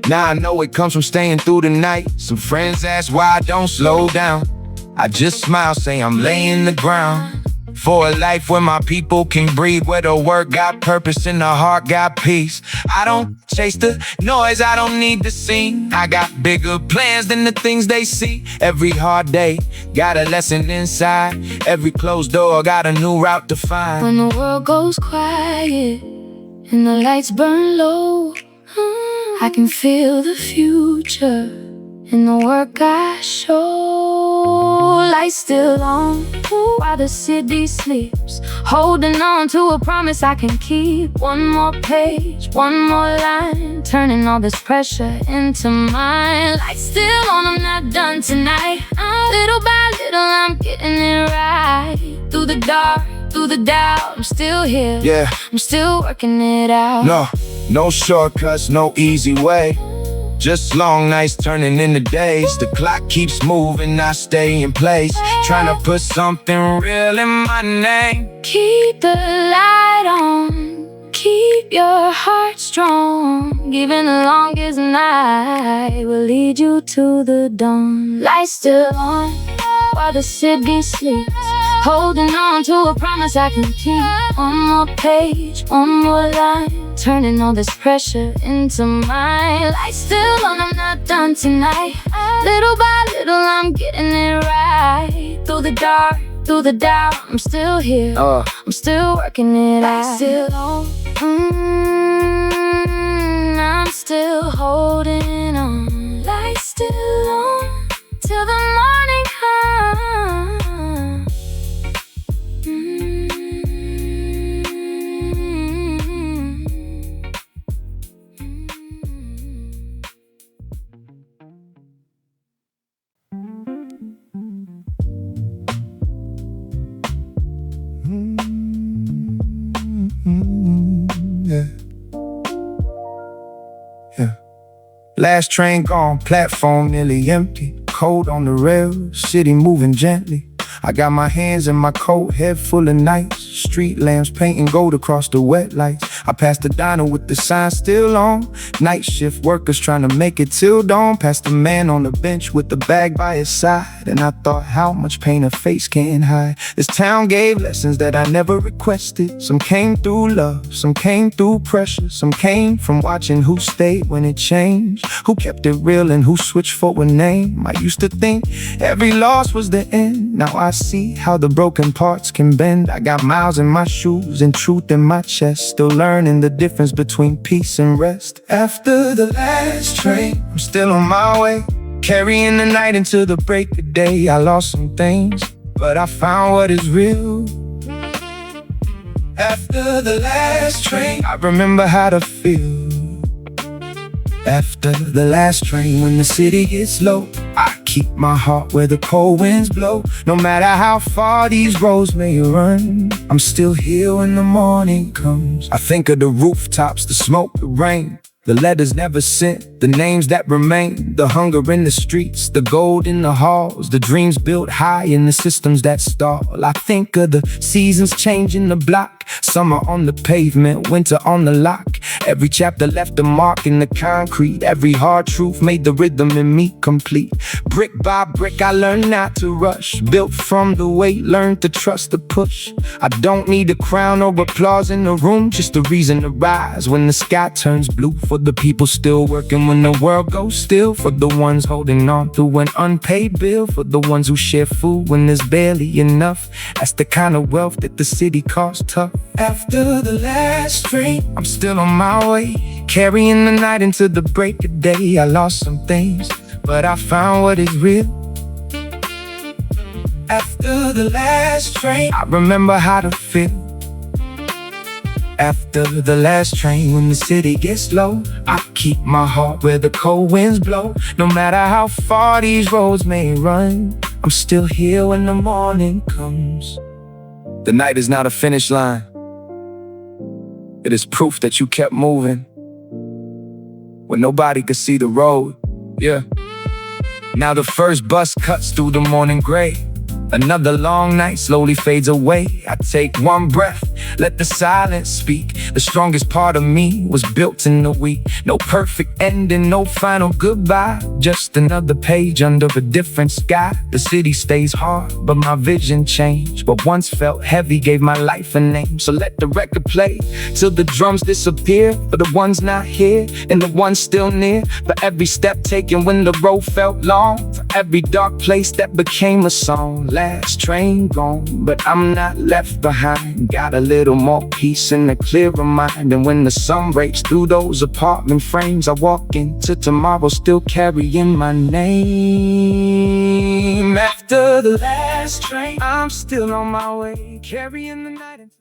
now I know it comes from staying through the night. Some friends ask why I don't slow down, I just smile, say I'm laying the ground for a life where my people can breathe, where the work got purpose and the heart got peace. I don't chase the noise, I don't need the scene. I got bigger plans than the things they see. Every hard day got a lesson inside, every closed door got a new route to find. When the world goes quiet and the lights burn low, I can feel the future in the work I show. Lights still on while the city sleeps, holding on to a promise I can keep. One more page, one more line, turning all this pressure into mine. Lights still on, I'm not done tonight. Little by little I'm getting it right. Through the dark, through the doubt, I'm still here, yeah, I'm still working it out. No shortcuts, no easy way, just long nights turning into days. The clock keeps moving, I stay in place, trying to put something real in my name. Keep the light on, keep keep your heart strong. Even the longest night will lead you to the dawn. Lights still on while the city sleeps, holding on to a promise I can keep. One more page, one more line, turning all this pressure into mine. Lights still on, I'm not done tonight. Little by little, I'm getting it right. Through the dark, through the doubt, I'm still here. I'm still working it out. Lights still on, I'm still holding on. Lights still on till the morning comes. Yeah. Last train gone, platform nearly empty. Cold on the rails, city moving gently. I got my hands in my coat, head full of nights. Street lamps painting gold across the wet lights. I passed the diner with the sign still on. Night shift workers trying to make it till dawn. Past the man on the bench with the bag by his side, and I thought how much pain a face can't hide. This town gave lessons that I never requested. Some came through love, some came through pressure. Some came from watching who stayed when it changed, who kept it real and who switched for a name. I used to think every loss was the end. Now I see how the broken parts can bend. I got miles in my shoes and truth in my chest, still learning the difference between peace and rest. After the last train, I'm still on my way, carrying the night into the break of day. I lost some things, but I found what is real. After the last train, I remember how to feel. After the last train, when the city gets low, I keep my heart where the cold winds blow. No matter how far these roads may run, I'm still here when the morning comes. I think of the rooftops, the smoke, the rain, the letters never sent, the names that remain, the hunger in the streets, the gold in the halls, the dreams built high in the systems that stall. I think of the seasons changing the block, summer on the pavement, winter on the lock. Every chapter left a mark in the concrete. Every hard truth made the rhythm in me complete. Brick by brick I learned not to rush, built from the weight, learned to trust the push. I don't need a crown or applause in the room, just a reason to rise when the sky turns blue. For the people still working when the world goes still, for the ones holding on through an unpaid bill, for the ones who share food when there's barely enough. That's the kind of wealth that the city calls tough. After the last train, I'm still on my way, carrying the night into the break of day. I lost some things, but I found what is real. After the last train, I remember how to feel. After the last train, when the city gets low, I keep my heart where the cold winds blow. No matter how far these roads may run, I'm still here when the morning comes. The night is not a finish line. It is proof that you kept moving when nobody could see the road. Yeah. Now the first bus cuts through the morning gray. Another long night slowly fades away. I take one breath, let the silence speak. The strongest part of me was built in the week. No perfect ending, no final goodbye, just another page under a different sky. The city stays hard, but my vision changed. What once felt heavy gave my life a name. So let the record play till the drums disappear, for the ones not here and the ones still near. For every step taken when the road felt long, for every dark place that became a song. Last train gone, but I'm not left behind. Got a little more peace and a clearer mind. And when the sun breaks through those apartment frames, I walk into tomorrow still carrying my name. After the last train, I'm still on my way, carrying the night into